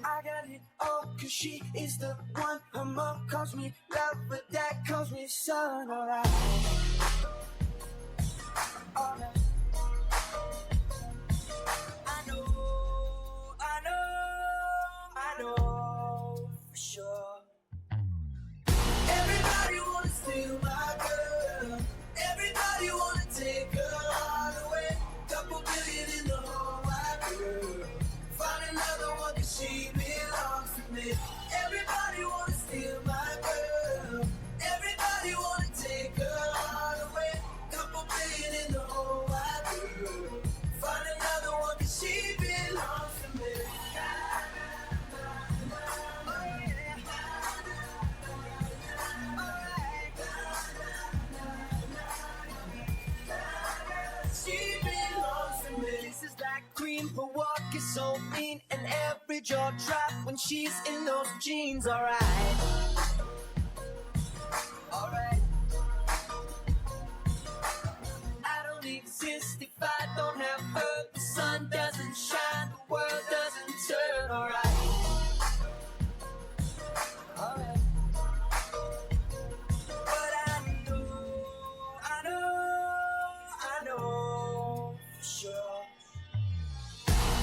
I got it all, cause she is the one. Her mom calls me love, but dad calls me son, alright. Alright. I know for sure. Everybody wanna steal my girl. Everybody wanna take her heart away. Couple billion in the whole wide world. Find another one 'cause she belongs to me. Everybody wanna steal my girl. Everybody wanna take her heart away. Couple billion in the whole wide world. Find another one 'cause she belongs to me. She belongs to me. This is like cream, her walk is so mean, and every jaw drop when she's in those jeans. Alright, alright. I don't exist if I don't have her. The sun doesn't shine, the world doesn't turn. Alright, alright. But I know for sure.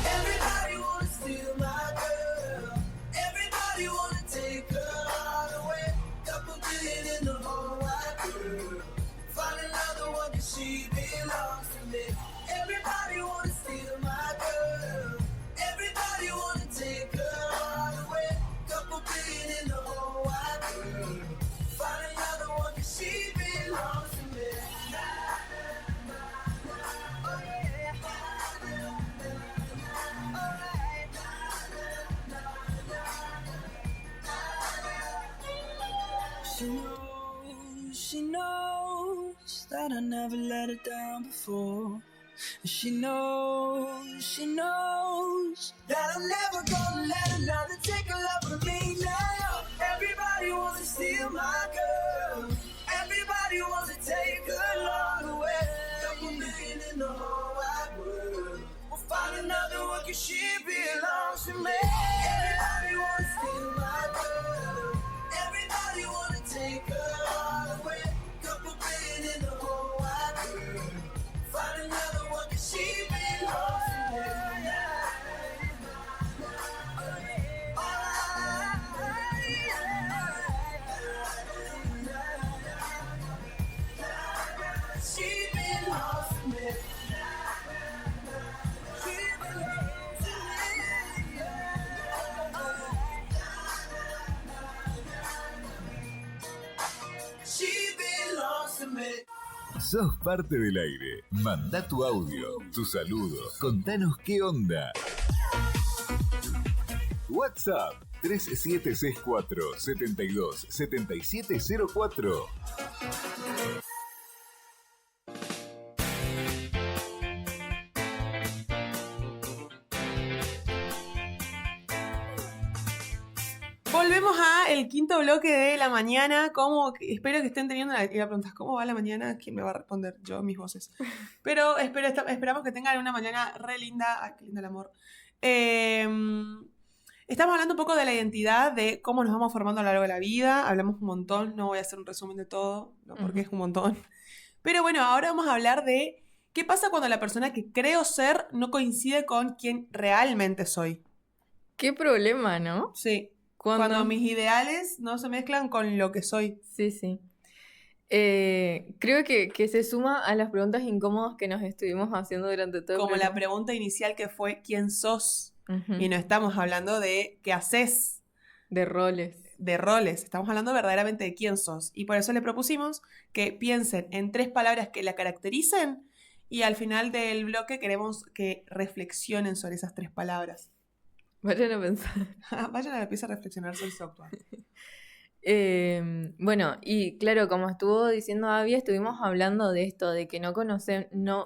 Everybody wanna steal my girl. Everybody wanna take her heart away. Couple billion in the whole wide world. Find another one 'cause she belongs to me. Everybody wanna steal my girl. Everybody wanna take her heart away. Couple billion in the whole wide world. Find another one 'cause she belongs to me. Oh yeah. Alright. She knows that I never let her down before. She knows that I'm never gonna let another take a love from me now. Everybody wants to steal my girl. Everybody wants to take her love away. Couple million in the whole wide world. We'll find another one 'cause she belongs to me. Everybody wants to steal my girl. Everybody wanna take her heart away. Couple billion in the whole wide world. Find another one 'cause she belongs to me. She belongs to me. She belongs to me. She belongs to me. Sos parte del aire. Manda tu audio, tu saludo. Contanos qué onda. WhatsApp 3764 72 7704. Volvemos a el quinto bloque de la mañana. Espero que estén teniendo la pregunta, ¿cómo va la mañana? ¿Quién me va a responder? Yo, mis voces. Pero esperamos que tengan una mañana re linda. Ay, qué lindo el amor. Estamos hablando un poco de la identidad, de cómo nos vamos formando a lo largo de la vida. Hablamos un montón, no voy a hacer un resumen de todo, ¿no? Porque es un montón. Pero bueno, ahora vamos a hablar de qué pasa cuando la persona que creo ser no coincide con quien realmente soy. Qué problema, ¿no? Sí. Cuando mis ideales no se mezclan con lo que soy. Sí. Creo que se suma a las preguntas incómodas que nos estuvimos haciendo durante todo el Como la programa. pregunta inicial que fue ¿quién sos? Ujú. Y no estamos hablando de qué haces, De roles. de roles. Estamos hablando verdaderamente de quién sos. Y por eso le propusimos que piensen en 3 palabras que la caractericen y al final del bloque queremos que reflexionen sobre esas 3 palabras. Vayan a pensar. Vayan a la pieza a reflexionar sobre su actual. Bueno, y claro, como estuvo diciendo Abby, estuvimos hablando de esto, de que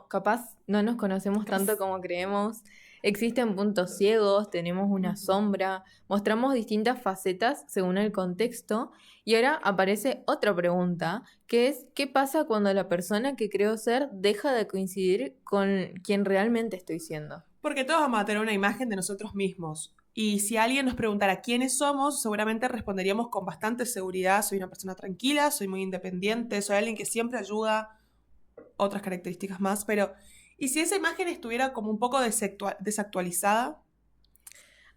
capaz no nos conocemos tanto como creemos. Existen puntos ciegos, tenemos una sombra, mostramos distintas facetas según el contexto y ahora aparece otra pregunta, que es ¿qué pasa cuando la persona que creo ser deja de coincidir con quien realmente estoy siendo? Porque todos vamos a tener una imagen de nosotros mismos. Y si alguien nos preguntara quiénes somos, seguramente responderíamos con bastante seguridad. Soy una persona tranquila, soy muy independiente, soy alguien que siempre ayuda, otras características más. Pero, ¿y si esa imagen estuviera como un poco desactualizada?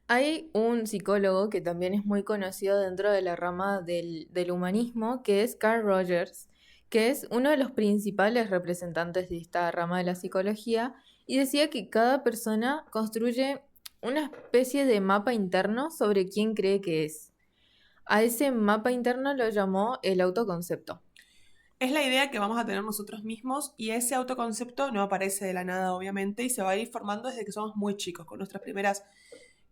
Hay un psicólogo que también es muy conocido dentro de la rama del humanismo, que es Carl Rogers, que es uno de los principales representantes de esta rama de la psicología, y decía que cada persona construye una especie de mapa interno sobre quién cree que es. A ese mapa interno lo llamó el autoconcepto. Es la idea que vamos a tener nosotros mismos y ese autoconcepto no aparece de la nada, obviamente, y se va a ir formando desde que somos muy chicos, con nuestras primeras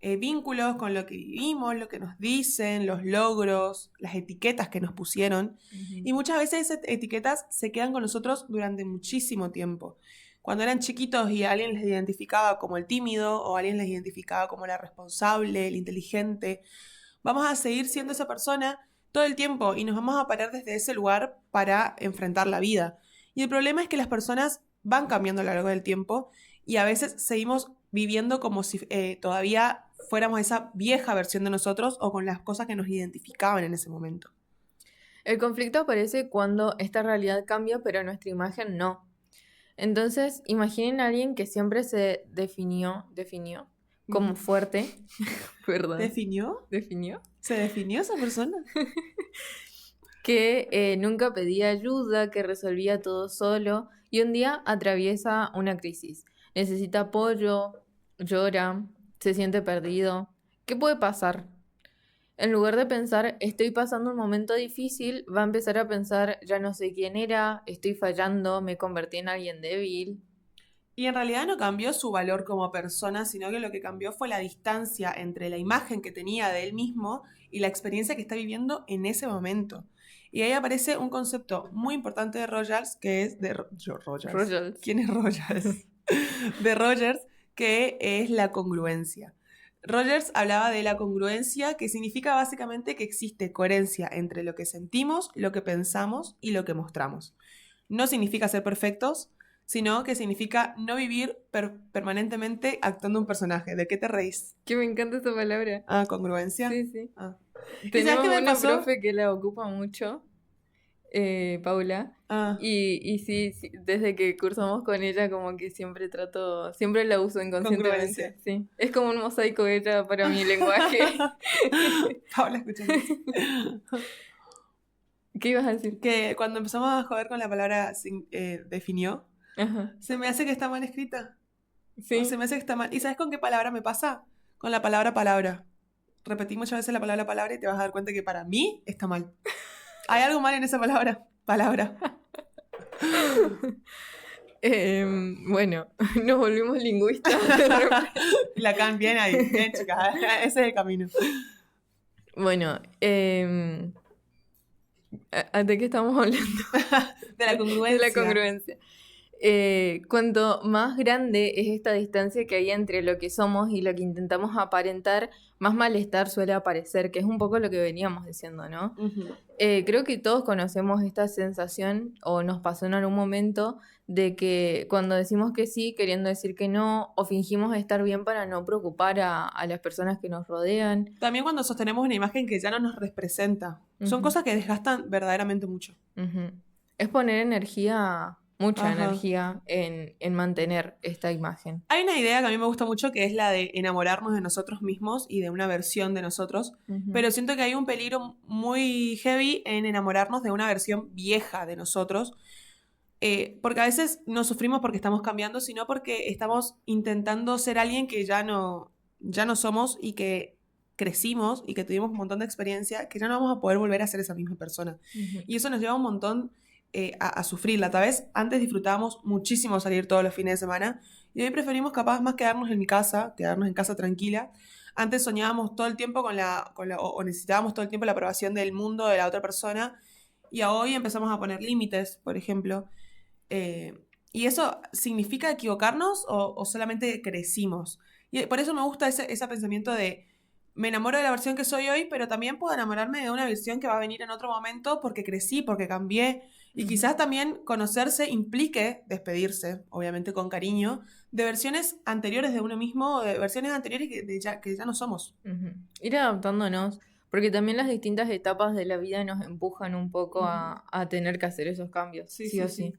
vínculos, con lo que vivimos, lo que nos dicen, los logros, las etiquetas que nos pusieron. Y muchas veces esas etiquetas se quedan con nosotros durante muchísimo tiempo. Cuando eran chiquitos y alguien les identificaba como el tímido o alguien les identificaba como la responsable, el inteligente, vamos a seguir siendo esa persona todo el tiempo y nos vamos a parar desde ese lugar para enfrentar la vida. Y el problema es que las personas van cambiando a lo largo del tiempo y a veces seguimos viviendo como si todavía fuéramos esa vieja versión de nosotros o con las cosas que nos identificaban en ese momento. El conflicto aparece cuando esta realidad cambia, pero nuestra imagen no. Entonces, imaginen a alguien que siempre se definió como fuerte. Perdón. ¿Definió? ¿Definió? ¿Se definió esa persona? Que nunca pedía ayuda, que resolvía todo solo y un día atraviesa una crisis. Necesita apoyo, llora, se siente perdido. ¿Qué puede pasar? En lugar de pensar, estoy pasando un momento difícil, va a empezar a pensar, ya no sé quién era, estoy fallando, me convertí en alguien débil. Y en realidad no cambió su valor como persona, sino que lo que cambió fue la distancia entre la imagen que tenía de él mismo y la experiencia que está viviendo en ese momento. Y ahí aparece un concepto muy importante de Rogers, que es de Rogers. ¿Quién es Rogers? De Rogers, que es la congruencia. Rogers hablaba de la congruencia, que significa básicamente que existe coherencia entre lo que sentimos, lo que pensamos y lo que mostramos. No significa ser perfectos, sino que significa no vivir permanentemente actuando un personaje. ¿De qué te reís? Que me encanta esa palabra. Ah, congruencia. Sí. Ah. Tenemos qué me una pasó? profe que la ocupa mucho, Paula. Ah. Y sí, desde que cursamos con ella como que siempre la uso inconscientemente. Congruencia. Sí. Es como un mosaico ella para mi lenguaje. Paula, escúchame. ¿Qué ibas a decir? Que cuando empezamos a joder con la palabra definió, Ajá. se me hace que está mal escrita. Sí. O se me hace que está mal. ¿Y sabes con qué palabra me pasa? Con la palabra palabra. Repetí muchas veces la palabra palabra y te vas a dar cuenta que para mí está mal. Hay algo mal en esa palabra. Palabra. Bueno, nos volvimos lingüistas. Lacan, bien ahí. Bien, chicas. Ese es el camino. Bueno, ¿de qué estamos hablando? De la congruencia. De la congruencia. Cuanto más grande es esta distancia que hay entre lo que somos y lo que intentamos aparentar, más malestar suele aparecer, que es un poco lo que veníamos diciendo, ¿no? Uh-huh. Creo que todos conocemos esta sensación, o nos pasó en algún momento, de que cuando decimos que sí, queriendo decir que no, o fingimos estar bien para no preocupar a las personas que nos rodean. También cuando sostenemos una imagen que ya no nos representa. Son cosas que desgastan verdaderamente mucho. Es poner mucha Ajá. energía en mantener esta imagen. Hay una idea que a mí me gusta mucho que es la de enamorarnos de nosotros mismos y de una versión de nosotros, pero siento que hay un peligro muy heavy en enamorarnos de una versión vieja de nosotros, porque a veces no sufrimos porque estamos cambiando, sino porque estamos intentando ser alguien que ya no somos y que crecimos y que tuvimos un montón de experiencia, que ya no vamos a poder volver a ser esa misma persona. Y eso nos lleva un montón a sufrirla. Tal vez antes disfrutábamos muchísimo salir todos los fines de semana y hoy preferimos capaz más quedarnos en casa tranquila. Antes soñábamos todo el tiempo o necesitábamos todo el tiempo la aprobación del mundo de la otra persona y hoy empezamos a poner límites, por ejemplo. ¿Y eso significa equivocarnos o solamente crecimos? Y por eso me gusta ese pensamiento de me enamoro de la versión que soy hoy, pero también puedo enamorarme de una versión que va a venir en otro momento porque crecí, porque cambié. Y quizás también conocerse implique despedirse, obviamente con cariño, de versiones anteriores de uno mismo, de versiones anteriores que ya no somos. Ir adaptándonos, porque también las distintas etapas de la vida nos empujan un poco a tener que hacer esos cambios, sí o sí.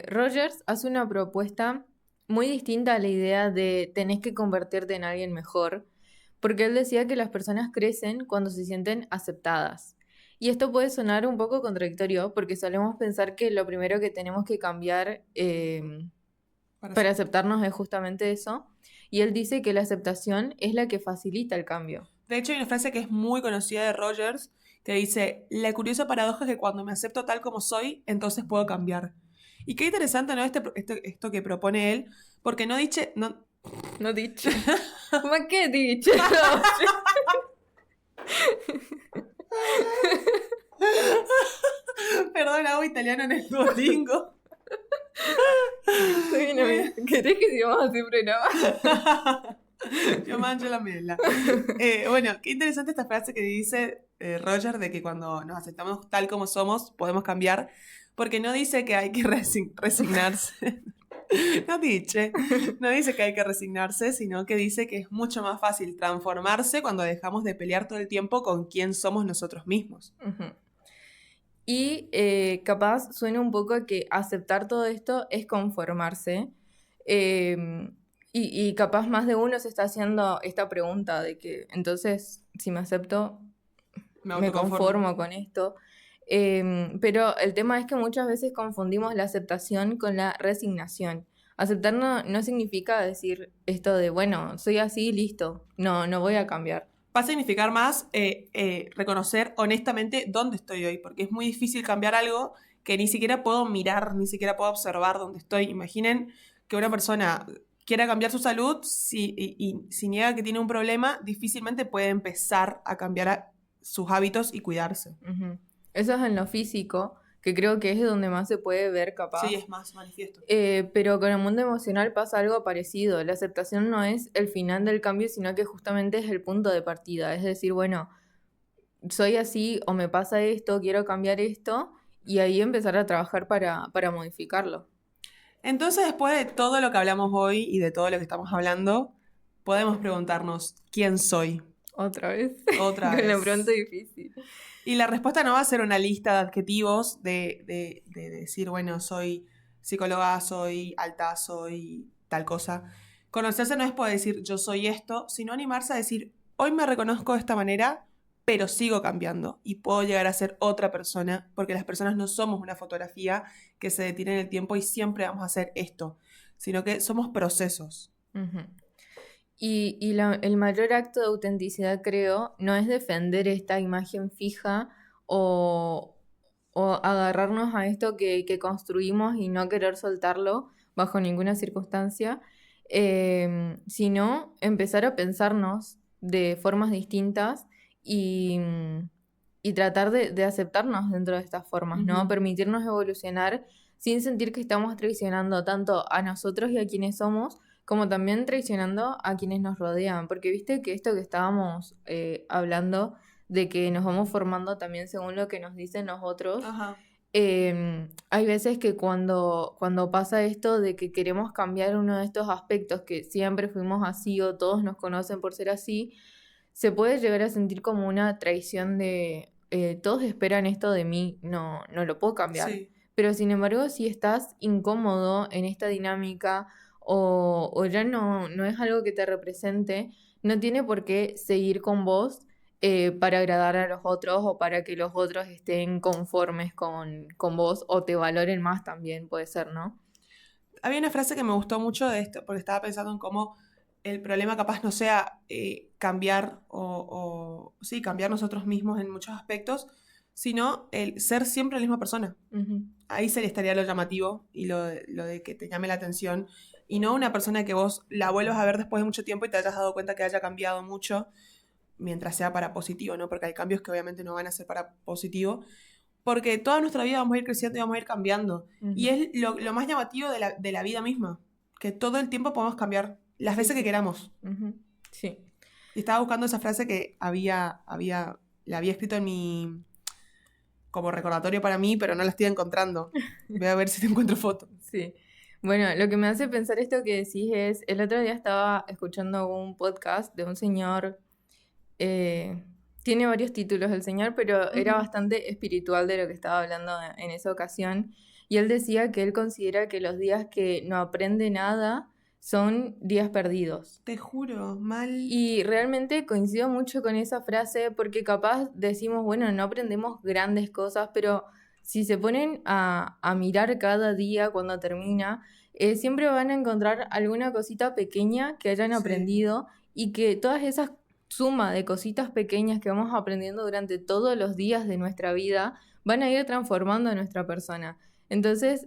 Rogers hace una propuesta muy distinta a la idea de tenés que convertirte en alguien mejor, porque él decía que las personas crecen cuando se sienten aceptadas. Y esto puede sonar un poco contradictorio, porque solemos pensar que lo primero que tenemos que cambiar para aceptarnos es justamente eso. Y él dice que la aceptación es la que facilita el cambio. De hecho, hay una frase que es muy conocida de Rogers, que dice, la curiosa paradoja es que cuando me acepto tal como soy, entonces puedo cambiar. Y qué interesante, ¿no? Esto que propone él, porque no dice... No dice. ¿Qué dice? Perdón, hago italiano en el Duolingo. Bueno, ¿querés que sigamos así programa? Yo mancho la mela. Bueno, qué interesante esta frase que dice Roger de que cuando nos aceptamos tal como somos podemos cambiar, porque no dice que hay que resignarse. No dice que hay que resignarse, sino que dice que es mucho más fácil transformarse cuando dejamos de pelear todo el tiempo con quién somos nosotros mismos. Y capaz suena un poco a que aceptar todo esto es conformarse. Y capaz más de uno se está haciendo esta pregunta de que entonces si me acepto me conformo con esto. Pero el tema es que muchas veces confundimos la aceptación con la resignación. Aceptar no significa decir esto de, bueno, soy así, listo, no voy a cambiar. Va a significar más reconocer honestamente dónde estoy hoy, porque es muy difícil cambiar algo que ni siquiera puedo mirar, ni siquiera puedo observar dónde estoy. Imaginen que una persona quiera cambiar su salud y si niega que tiene un problema, difícilmente puede empezar a cambiar sus hábitos y cuidarse. Eso es en lo físico, que creo que es donde más se puede ver capaz. Sí, es más manifiesto. Pero con el mundo emocional pasa algo parecido. La aceptación no es el final del cambio, sino que justamente es el punto de partida. Es decir, bueno, soy así o me pasa esto, quiero cambiar esto, y ahí empezar a trabajar para modificarlo. Entonces, después de todo lo que hablamos hoy y de todo lo que estamos hablando, podemos preguntarnos, ¿quién soy? ¿Otra vez? Otra Con vez. lo pronto difícil. Y la respuesta no va a ser una lista de adjetivos de decir, bueno, soy psicóloga, soy alta, soy tal cosa. Conocerse no es poder decir yo soy esto, sino animarse a decir, hoy me reconozco de esta manera, pero sigo cambiando y puedo llegar a ser otra persona, porque las personas no somos una fotografía que se detiene en el tiempo y siempre vamos a hacer esto, sino que somos procesos. Y el mayor acto de autenticidad, creo, no es defender esta imagen fija o agarrarnos a esto que construimos y no querer soltarlo bajo ninguna circunstancia, sino empezar a pensarnos de formas distintas y tratar de aceptarnos dentro de estas formas, ¿no? Permitirnos evolucionar sin sentir que estamos traicionando tanto a nosotros y a quienes somos, como también traicionando a quienes nos rodean, porque viste que esto que estábamos hablando de que nos vamos formando también según lo que nos dicen los otros, hay veces que cuando pasa esto de que queremos cambiar uno de estos aspectos que siempre fuimos así o todos nos conocen por ser así, se puede llegar a sentir como una traición de todos esperan esto de mí, no lo puedo cambiar. Sí. Pero sin embargo, si estás incómodo en esta dinámica o ya no es algo que te represente, no tiene por qué seguir con vos para agradar a los otros o para que los otros estén conformes con vos o te valoren más también, puede ser, ¿no? Había una frase que me gustó mucho de esto, porque estaba pensando en cómo el problema capaz no sea cambiar sí, cambiar nosotros mismos en muchos aspectos, sino el ser siempre la misma persona. Ahí se le estaría lo llamativo y lo de que te llame la atención, y no una persona que vos la vuelvas a ver después de mucho tiempo y te hayas dado cuenta que haya cambiado mucho, mientras sea para positivo, ¿no? Porque hay cambios que obviamente no van a ser para positivo, porque toda nuestra vida vamos a ir creciendo y vamos a ir cambiando. Y es lo más llamativo de la vida misma, que todo el tiempo podemos cambiar las veces que queramos. Ujú. Sí. Y estaba buscando esa frase que la había escrito en mi... como recordatorio para mí, pero no la estoy encontrando. Voy a ver si te encuentro foto. Sí. Bueno, lo que me hace pensar esto que decís es, el otro día estaba escuchando un podcast de un señor, tiene varios títulos el señor, pero era bastante espiritual de lo que estaba hablando en esa ocasión, y él decía que él considera que los días que no aprende nada son días perdidos. Te juro, mal. Y realmente coincido mucho con esa frase porque capaz decimos, bueno, no aprendemos grandes cosas, pero si se ponen a mirar cada día cuando termina, siempre van a encontrar alguna cosita pequeña que hayan Sí. aprendido y que todas esas suma de cositas pequeñas que vamos aprendiendo durante todos los días de nuestra vida van a ir transformando a nuestra persona. Entonces,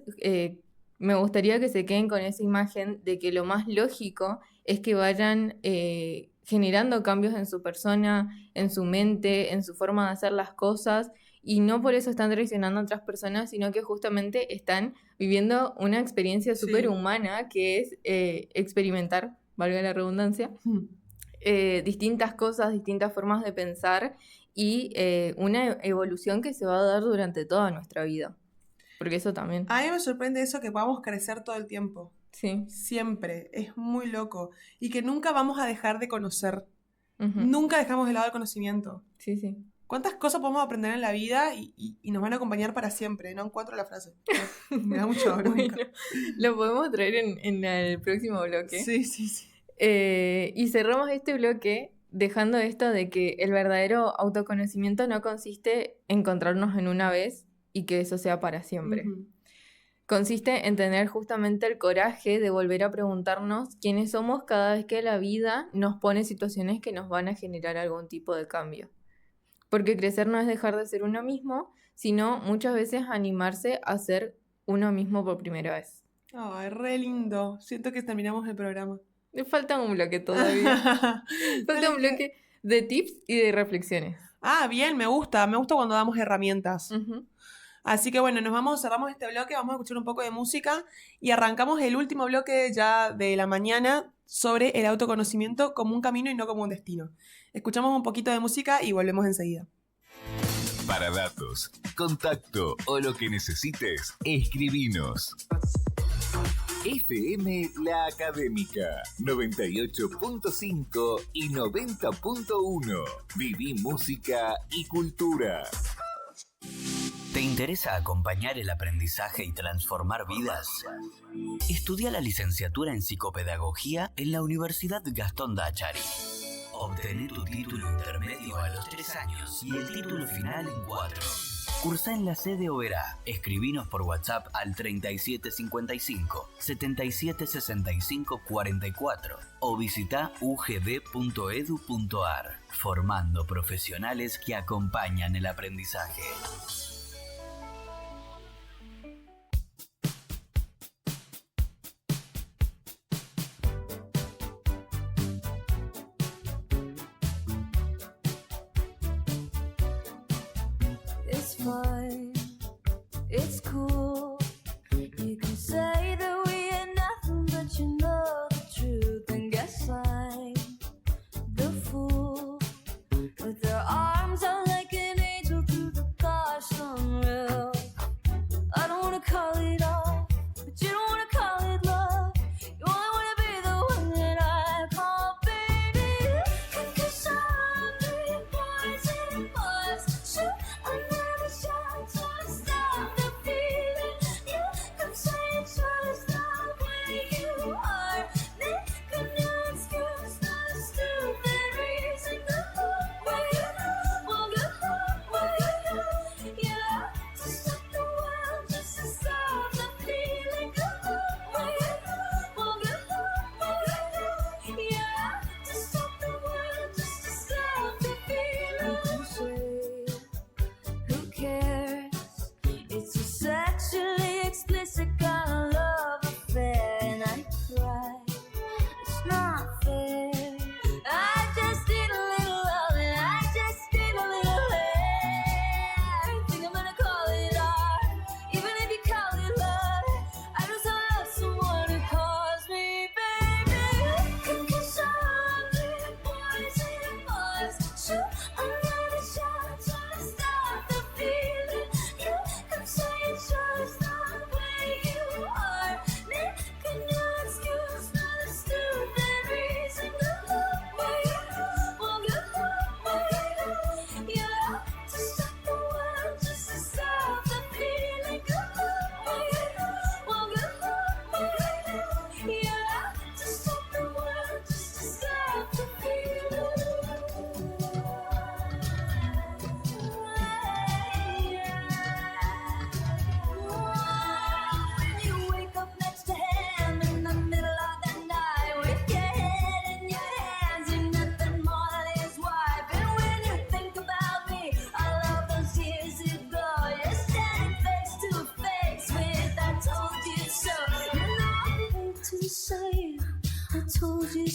me gustaría que se queden con esa imagen de que lo más lógico es que vayan generando cambios en su persona, en su mente, en su forma de hacer las cosas, y no por eso están traicionando a otras personas, sino que justamente están viviendo una experiencia Sí. súper humana que es experimentar, valga la redundancia, distintas cosas, distintas formas de pensar y una evolución que se va a dar durante toda nuestra vida. Porque eso también. A mí me sorprende eso que podamos crecer todo el tiempo. Sí. Siempre. Es muy loco. Y que nunca vamos a dejar de conocer. Ujú. Nunca dejamos de lado el conocimiento. Sí, sí. ¿Cuántas cosas podemos aprender en la vida y nos van a acompañar para siempre? No encuentro la frase. Me da mucho bronca. Bueno, lo podemos traer en el próximo bloque. Sí, sí, sí. Y cerramos este bloque dejando esto de que el verdadero autoconocimiento no consiste en encontrarnos en una vez y que eso sea para siempre. Ujú. Consiste en tener justamente el coraje de volver a preguntarnos quiénes somos cada vez que la vida nos pone situaciones que nos van a generar algún tipo de cambio. Porque crecer no es dejar de ser uno mismo, sino muchas veces animarse a ser uno mismo por primera vez. Ay, re lindo. Siento que terminamos el programa. Le falta un bloque todavía. Falta un bloque de tips y de reflexiones. Ah, bien, me gusta. Me gusta cuando damos herramientas. Ujú. Así que bueno, cerramos este bloque, vamos a escuchar un poco de música y arrancamos el último bloque ya de la mañana sobre el autoconocimiento como un camino y no como un destino. Escuchamos un poquito de música y volvemos enseguida. Para datos, contacto o lo que necesites, escribinos. FM La Académica 98.5 y 90.1. Viví música y cultura. ¿Te interesa acompañar el aprendizaje y transformar vidas? Estudia la licenciatura en psicopedagogía en la Universidad Gastón Dachari. Obtener tu título intermedio a los 3 años y el título final en 4. Cursa en la sede Oberá. Escribinos por WhatsApp al 3755 7765 44 o visita ugd.edu.ar, formando profesionales que acompañan el aprendizaje. It's fine, it's cool. You can say that we ain't nothing, but you know the truth. And guess I'm the fool with their arms out like an angel through the gosh.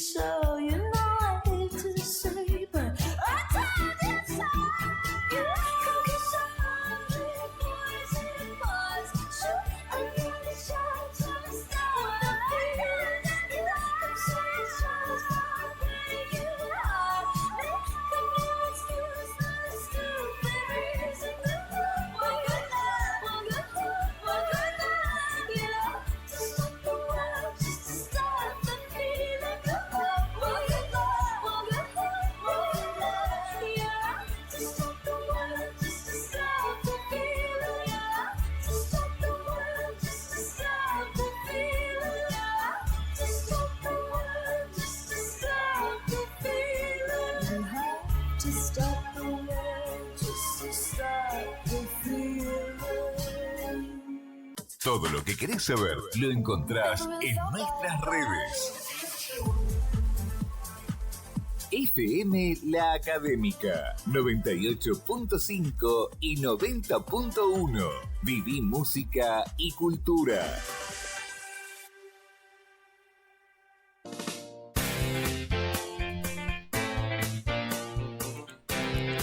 so. You know I hate to say, but I told you so. Come get some hungry poison bars. Shoot another shot to stop the feeling. Come say it's just not breaking heart. Make a new excuse, not a stupid reason. One good night, one good night, yeah. To stop the world, just to stop the feeling. One good night, yeah. To stop the world, just to stop the feeling, yeah. To stop the world, just to stop the feeling, yeah. To stop the world, just to stop the feeling. You have to stop the world, just to stop the feeling. Todo lo que querés saber lo encontrás en nuestras redes. FM La Académica 98.5 y 90.1. Viví música y cultura.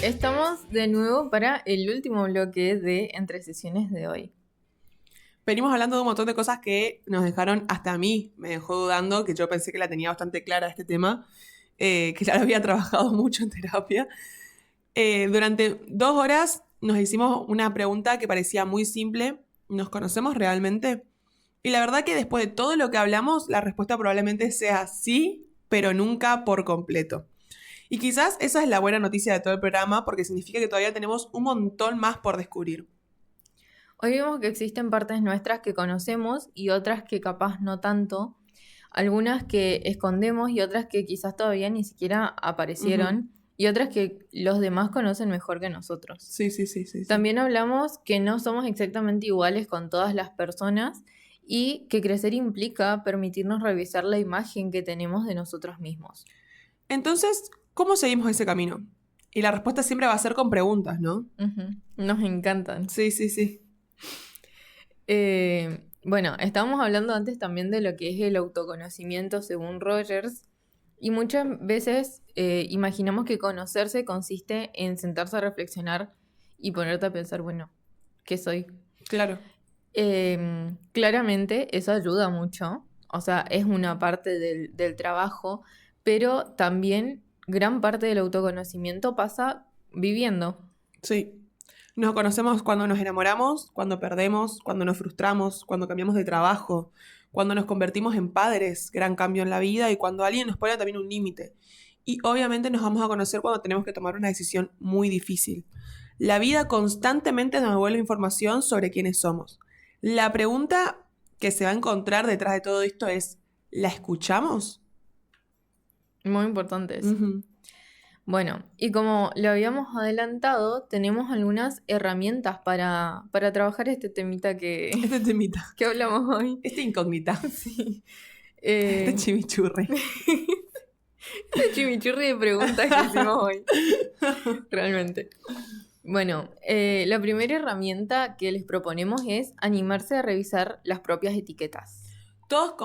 Estamos de nuevo para el último bloque de Entre Sesiones de hoy. Venimos hablando de un montón de cosas que nos dejaron, hasta a mí me dejó dudando, que yo pensé que la tenía bastante clara este tema, que ya lo había trabajado mucho en terapia. Durante 2 horas nos hicimos una pregunta que parecía muy simple: ¿nos conocemos realmente? Y la verdad que después de todo lo que hablamos, la respuesta probablemente sea sí, pero nunca por completo. Y quizás esa es la buena noticia de todo el programa, porque significa que todavía tenemos un montón más por descubrir. Hoy vemos que existen partes nuestras que conocemos y otras que capaz no tanto, algunas que escondemos y otras que quizás todavía ni siquiera aparecieron, y otras que los demás conocen mejor que nosotros. Sí. También hablamos que no somos exactamente iguales con todas las personas y que crecer implica permitirnos revisar la imagen que tenemos de nosotros mismos. Entonces, ¿cómo seguimos ese camino? Y la respuesta siempre va a ser con preguntas, ¿no? Nos encantan. Sí. Bueno, estábamos hablando antes también de lo que es el autoconocimiento según Rogers, y muchas veces imaginamos que conocerse consiste en sentarse a reflexionar y ponerte a pensar, bueno, ¿qué soy? Claro. Claramente eso ayuda mucho, o sea, es una parte del trabajo, pero también gran parte del autoconocimiento pasa viviendo. Sí. Nos conocemos cuando nos enamoramos, cuando perdemos, cuando nos frustramos, cuando cambiamos de trabajo, cuando nos convertimos en padres, gran cambio en la vida, y cuando alguien nos pone también un límite. Y obviamente nos vamos a conocer cuando tenemos que tomar una decisión muy difícil. La vida constantemente nos devuelve información sobre quiénes somos. La pregunta que se va a encontrar detrás de todo esto es: ¿la escuchamos? Muy importante eso. Bueno, y como lo habíamos adelantado, tenemos algunas herramientas para trabajar este temita que hablamos hoy. Esta incógnita. Sí. Este chimichurri. Este chimichurri de preguntas que hicimos hoy. Realmente. Bueno, la primera herramienta que les proponemos es animarse a revisar las propias etiquetas. Todos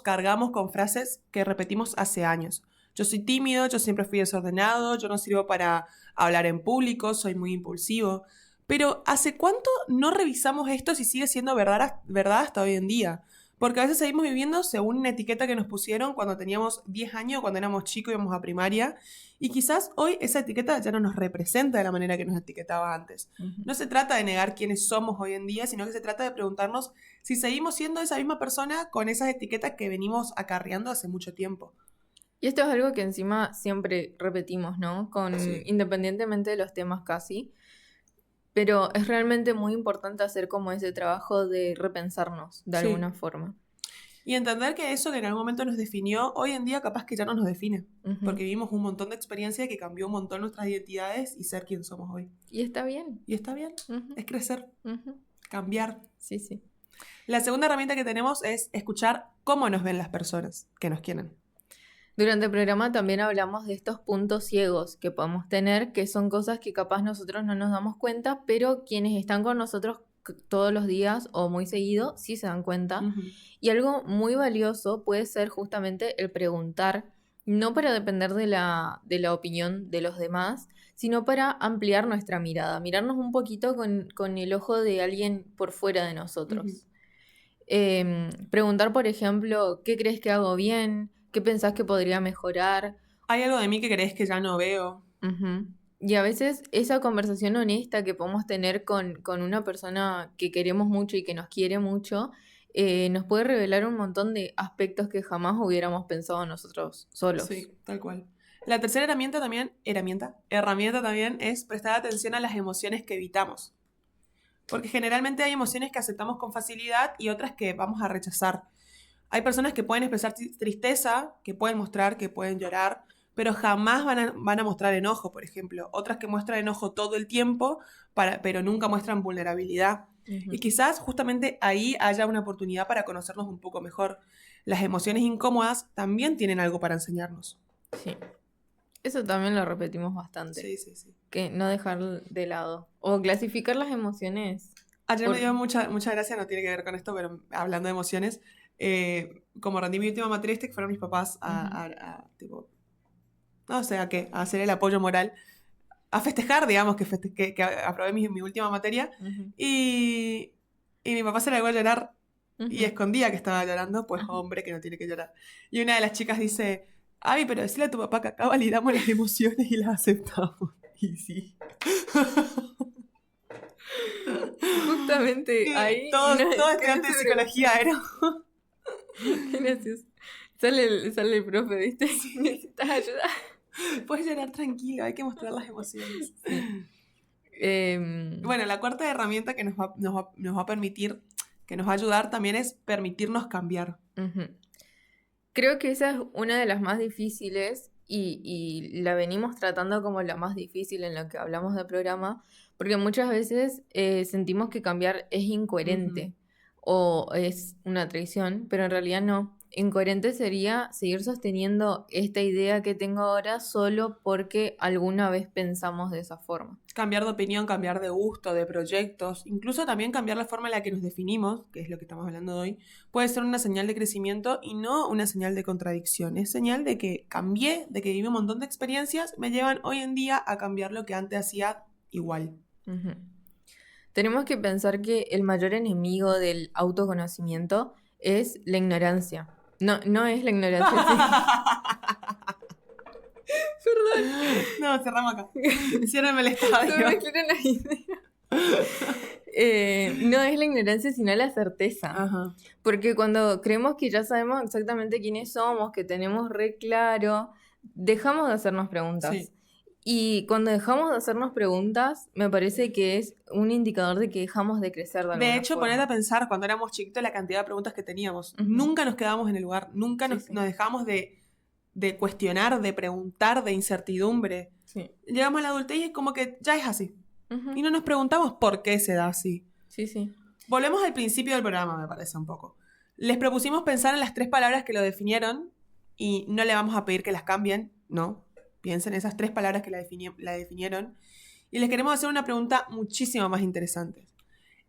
cargamos con frases que repetimos hace años. Yo soy tímido, yo siempre fui desordenado, yo no sirvo para hablar en público, soy muy impulsivo. Pero ¿hace cuánto no revisamos esto si sigue siendo verdad hasta hoy en día? Porque a veces seguimos viviendo según una etiqueta que nos pusieron cuando teníamos 10 años, cuando éramos chicos y íbamos a primaria. Y quizás hoy esa etiqueta ya no nos representa de la manera que nos etiquetaba antes. No se trata de negar quiénes somos hoy en día, sino que se trata de preguntarnos si seguimos siendo esa misma persona con esas etiquetas que venimos acarreando hace mucho tiempo. Y esto es algo que encima siempre repetimos, ¿no? Independientemente de los temas casi. Pero es realmente muy importante hacer como ese trabajo de repensarnos de alguna forma. Y entender que eso que en algún momento nos definió, hoy en día capaz que ya no nos define. Porque vivimos un montón de experiencia que cambió un montón nuestras identidades y ser quien somos hoy. Y está bien. Es crecer. Cambiar. Sí. La segunda herramienta que tenemos es escuchar cómo nos ven las personas que nos quieren. Durante el programa también hablamos de estos puntos ciegos que podemos tener, que son cosas que capaz nosotros no nos damos cuenta, pero quienes están con nosotros todos los días o muy seguido, sí se dan cuenta. Ujú. Y algo muy valioso puede ser justamente el preguntar, no para depender de la opinión de los demás, sino para ampliar nuestra mirada, mirarnos un poquito con el ojo de alguien por fuera de nosotros. Ujú. Preguntar, por ejemplo, ¿qué crees que hago bien? ¿Qué pensás que podría mejorar? ¿Hay algo de mí que crees que ya no veo? Ujú. Y a veces esa conversación honesta que podemos tener con una persona que queremos mucho y que nos quiere mucho, nos puede revelar un montón de aspectos que jamás hubiéramos pensado nosotros solos. Sí, tal cual. La tercera herramienta también es prestar atención a las emociones que evitamos. Porque generalmente hay emociones que aceptamos con facilidad y otras que vamos a rechazar. Hay personas que pueden expresar tristeza, que pueden mostrar, que pueden llorar, pero jamás van a mostrar enojo, por ejemplo. Otras que muestran enojo todo el tiempo, pero nunca muestran vulnerabilidad. Ujú. Y quizás justamente ahí haya una oportunidad para conocernos un poco mejor. Las emociones incómodas también tienen algo para enseñarnos. Sí. Eso también lo repetimos bastante. Sí, sí, sí. Que no dejar de lado. O clasificar las emociones. Ayer me Por- dio mucha gracia, no tiene que ver con esto, pero hablando de emociones, como rendí mi última materia, que fueron mis papás tipo, no sé a qué, a hacer el apoyo moral, a festejar, digamos, que aprobé mi última materia, Ujú. y mi papá se largó a llorar y Ujú. escondía que estaba llorando, pues Ajá. hombre, que no tiene que llorar. Y una de las chicas dice, ay, pero decirle a tu papá que acá validamos las emociones y las aceptamos. Y sí. Justamente Sí, ahí. todos no, estudiantes de psicología eran. Qué gracioso. Sale el profe, ¿viste? Necesitas ayuda. Puedes llorar tranquilo, hay que mostrar las emociones. Em, Bueno, la cuarta herramienta que nos va a permitir, que nos va a ayudar también es permitirnos cambiar. ujú. Creo que esa es una de las más difíciles y la venimos tratando como la más difícil en lo que hablamos del programa, porque muchas veces sentimos que cambiar es incoherente o es una traición, pero en realidad no. Incoherente sería seguir sosteniendo esta idea que tengo ahora solo porque alguna vez pensamos de esa forma. Cambiar de opinión, cambiar de gusto, de proyectos, incluso también cambiar la forma en la que nos definimos, que es lo que estamos hablando de hoy, puede ser una señal de crecimiento y no una señal de contradicción. Es señal de que cambié, de que viví un montón de experiencias, me llevan hoy en día a cambiar lo que antes hacía igual. Ujú. Tenemos que pensar que el mayor enemigo del autoconocimiento es la ignorancia. No es la ignorancia, No, cerramos acá. Ciérrame el Se me estadio. mezclaron las ideas. No es la ignorancia, sino la certeza. Ajá. Porque cuando creemos que ya sabemos exactamente quiénes somos, que tenemos re claro, dejamos de hacernos preguntas. Sí. Y cuando dejamos de hacernos preguntas, me parece que es un indicador de que dejamos de crecer de alguna De hecho, forma. ponete a pensar cuando éramos chiquitos la cantidad de preguntas que teníamos. Ujú. Nunca nos quedábamos en el lugar, nunca Sí, nos sí. dejamos de cuestionar, de preguntar, de incertidumbre. Sí. Llegamos a la adultez y es como que ya es así. Ujú. Y no nos preguntamos por qué se da así. Sí, sí. Volvemos al principio del programa, me parece un poco. Les propusimos pensar en las 3 palabras que lo definieron y no le vamos a pedir que las cambien, no. Piensen en esas 3 palabras que la definieron. Y les queremos hacer una pregunta muchísimo más interesante.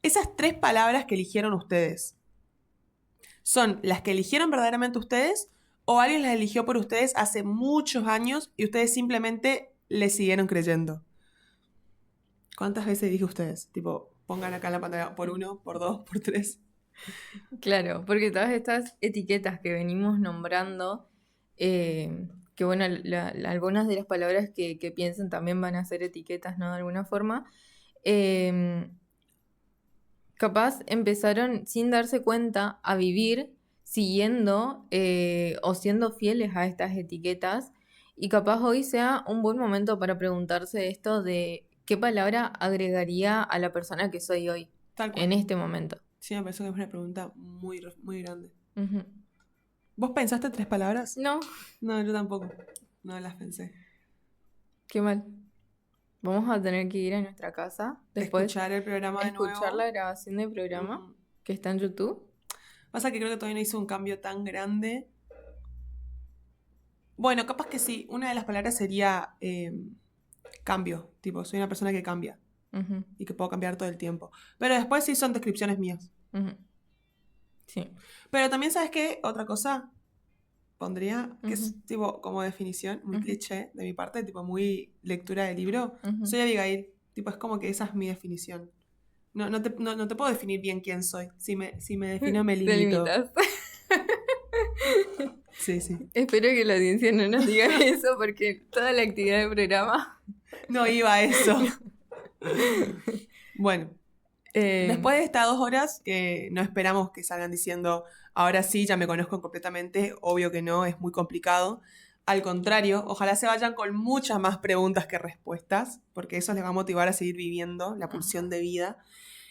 Esas 3 palabras que eligieron ustedes, ¿son las que eligieron verdaderamente ustedes o alguien las eligió por ustedes hace muchos años y ustedes simplemente le siguieron creyendo? ¿Cuántas veces dije ustedes? Tipo, pongan acá en la pantalla por 1, por 2, por 3. Claro, porque todas estas etiquetas que venimos nombrando, que bueno, algunas de las palabras que piensen también van a ser etiquetas, ¿no? De alguna forma, capaz empezaron sin darse cuenta a vivir siguiendo o siendo fieles a estas etiquetas y capaz hoy sea un buen momento para preguntarse esto de qué palabra agregaría a la persona que soy hoy, Tal cual. en este momento. Sí, me parece que es una pregunta muy, muy grande. Ujú. ¿Vos pensaste 3 palabras? No, No, yo tampoco. No las pensé. qué mal. Vamos a tener que ir a nuestra casa después Escuchar el programa de escuchar nuevo. la grabación del programa Ujú. que está en YouTube. Pasa que creo que todavía no hizo un cambio tan grande. Bueno, capaz que sí. Una de las palabras sería cambio. Tipo, soy una persona que cambia. Ujú, y que puedo cambiar todo el tiempo. Pero después sí son descripciones mías. ujú. Sí. Pero también, ¿sabes qué? Otra cosa pondría, que es Ujú. tipo como definición, muy Ujú. cliché de mi parte, tipo muy lectura de libro. Ujú. Soy Abigail. Tipo, es como que esa es mi definición. No te puedo definir bien quién soy. Si me defino, me Te limito. limitas. Sí. Espero que la audiencia no nos diga eso porque toda la actividad del programa. No iba a eso. Bueno, después de estas 2 horas, que no esperamos que salgan diciendo, ahora sí, ya me conozco completamente, obvio que no, es muy complicado. Al contrario, ojalá se vayan con muchas más preguntas que respuestas, porque eso les va a motivar a seguir viviendo la pulsión de vida.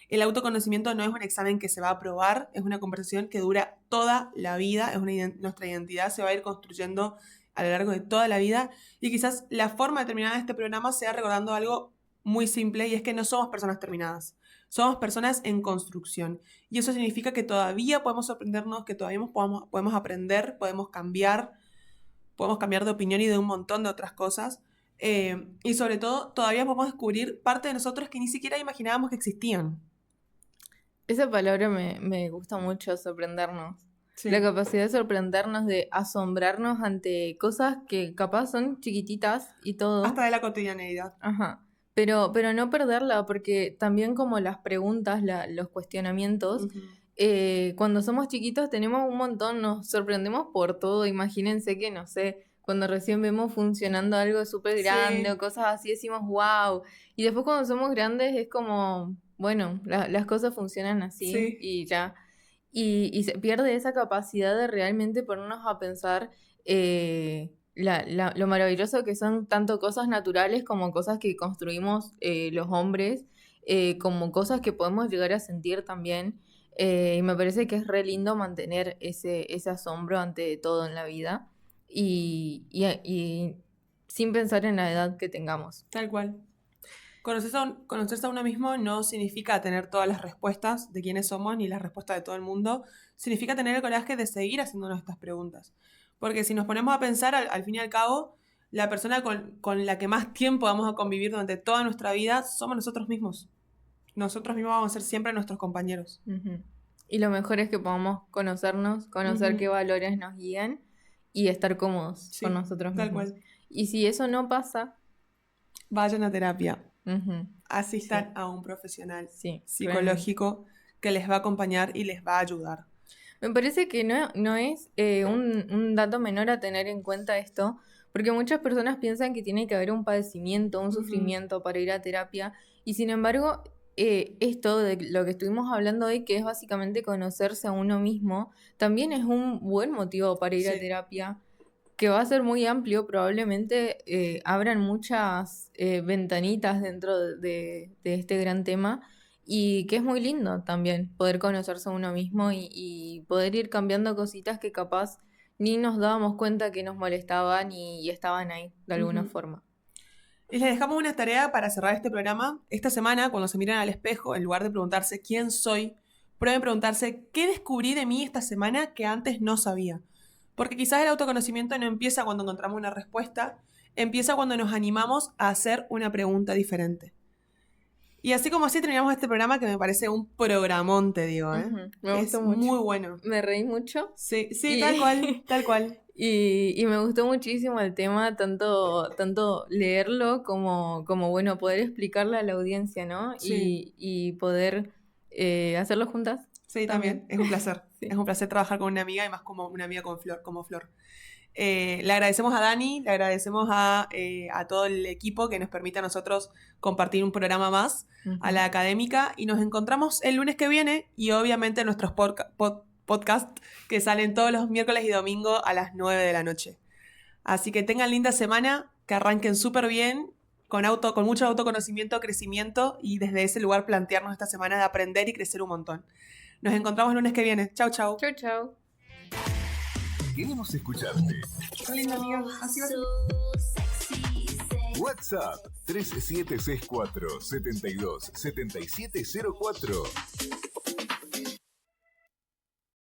El autoconocimiento no es un examen que se va a aprobar, es una conversación que dura toda la vida, nuestra identidad se va a ir construyendo a lo largo de toda la vida, y quizás la forma de terminar este programa sea recordando algo muy simple, y es que no somos personas terminadas, somos personas en construcción, y eso significa que todavía podemos sorprendernos, que todavía podemos aprender, podemos cambiar de opinión y de un montón de otras cosas, y sobre todo todavía podemos descubrir parte de nosotros que ni siquiera imaginábamos que existían. Esa palabra me gusta mucho, sorprendernos. Sí. La capacidad de sorprendernos, de asombrarnos ante cosas que capaz son chiquititas y todo. Hasta de la cotidianeidad. Ajá. Pero no perderla, porque también como las preguntas, los cuestionamientos, Ujú. cuando somos chiquitos tenemos un montón, nos sorprendemos por todo. Imagínense que, no sé, cuando recién vemos funcionando algo súper grande Sí. o cosas así, decimos wow. Y después cuando somos grandes es como, bueno, las cosas funcionan así Sí. y ya. Y se pierde esa capacidad de realmente ponernos a pensar lo maravilloso que son tanto cosas naturales como cosas que construimos los hombres, como cosas que podemos llegar a sentir también. Y me parece que es re lindo mantener ese asombro ante todo en la vida y sin pensar en la edad que tengamos. Tal cual. Conocerse a uno mismo no significa tener todas las respuestas de quiénes somos ni las respuestas de todo el mundo. Significa tener el coraje de seguir haciéndonos estas preguntas. Porque si nos ponemos a pensar, al fin y al cabo, la persona con la que más tiempo vamos a convivir durante toda nuestra vida somos nosotros mismos. Nosotros mismos vamos a ser siempre nuestros compañeros. Ujú. Y lo mejor es que podamos conocernos, conocer Ujú. qué valores nos guían y estar cómodos Sí, con nosotros tal mismos. cual. Y si eso no pasa, Vayan a terapia. ujú, Asistan Sí. a un profesional sí, realmente. psicológico que les va a acompañar y les va a ayudar. Me parece que no es un dato menor a tener en cuenta esto, porque muchas personas piensan que tiene que haber un padecimiento, un Ujú. sufrimiento para ir a terapia, y sin embargo, esto de lo que estuvimos hablando hoy, que es básicamente conocerse a uno mismo, también es un buen motivo para ir a Sí. terapia, que va a ser muy amplio, probablemente abran muchas ventanitas dentro de este gran tema. Y que es muy lindo también poder conocerse a uno mismo y poder ir cambiando cositas que capaz ni nos dábamos cuenta que nos molestaban y estaban ahí de alguna Ujú. forma. Y les dejamos una tarea para cerrar este programa. Esta semana, cuando se miran al espejo, en lugar de preguntarse quién soy, prueben preguntarse qué descubrí de mí esta semana que antes no sabía. Porque quizás el autoconocimiento no empieza cuando encontramos una respuesta, empieza cuando nos animamos a hacer una pregunta diferente. Y así como así terminamos este programa que me parece un programón, te digo, ¿eh? Ujú, me Es gustó mucho. muy bueno. Me reí mucho Sí, Y- tal cual, tal cual. y me gustó muchísimo el tema, tanto leerlo como bueno, poder explicarle a la audiencia, ¿no? Sí. Y poder hacerlo juntas. Sí, también. Es un placer. Sí. Es un placer trabajar con una amiga y más como una amiga como Flor. Le agradecemos a Dani, le agradecemos a todo el equipo que nos permite a nosotros compartir un programa más, a la académica, y nos encontramos el lunes que viene y obviamente en nuestros podcasts que salen todos los miércoles y domingos a las 9 de la noche. Así que tengan linda semana, que arranquen súper bien, con mucho autoconocimiento, crecimiento, y desde ese lugar plantearnos esta semana de aprender y crecer un montón. Nos encontramos el lunes que viene. Chau, chau. Chau, chau. Queremos escucharte. Qué linda amiga. Así va a ser. WhatsApp 3764 72 7704.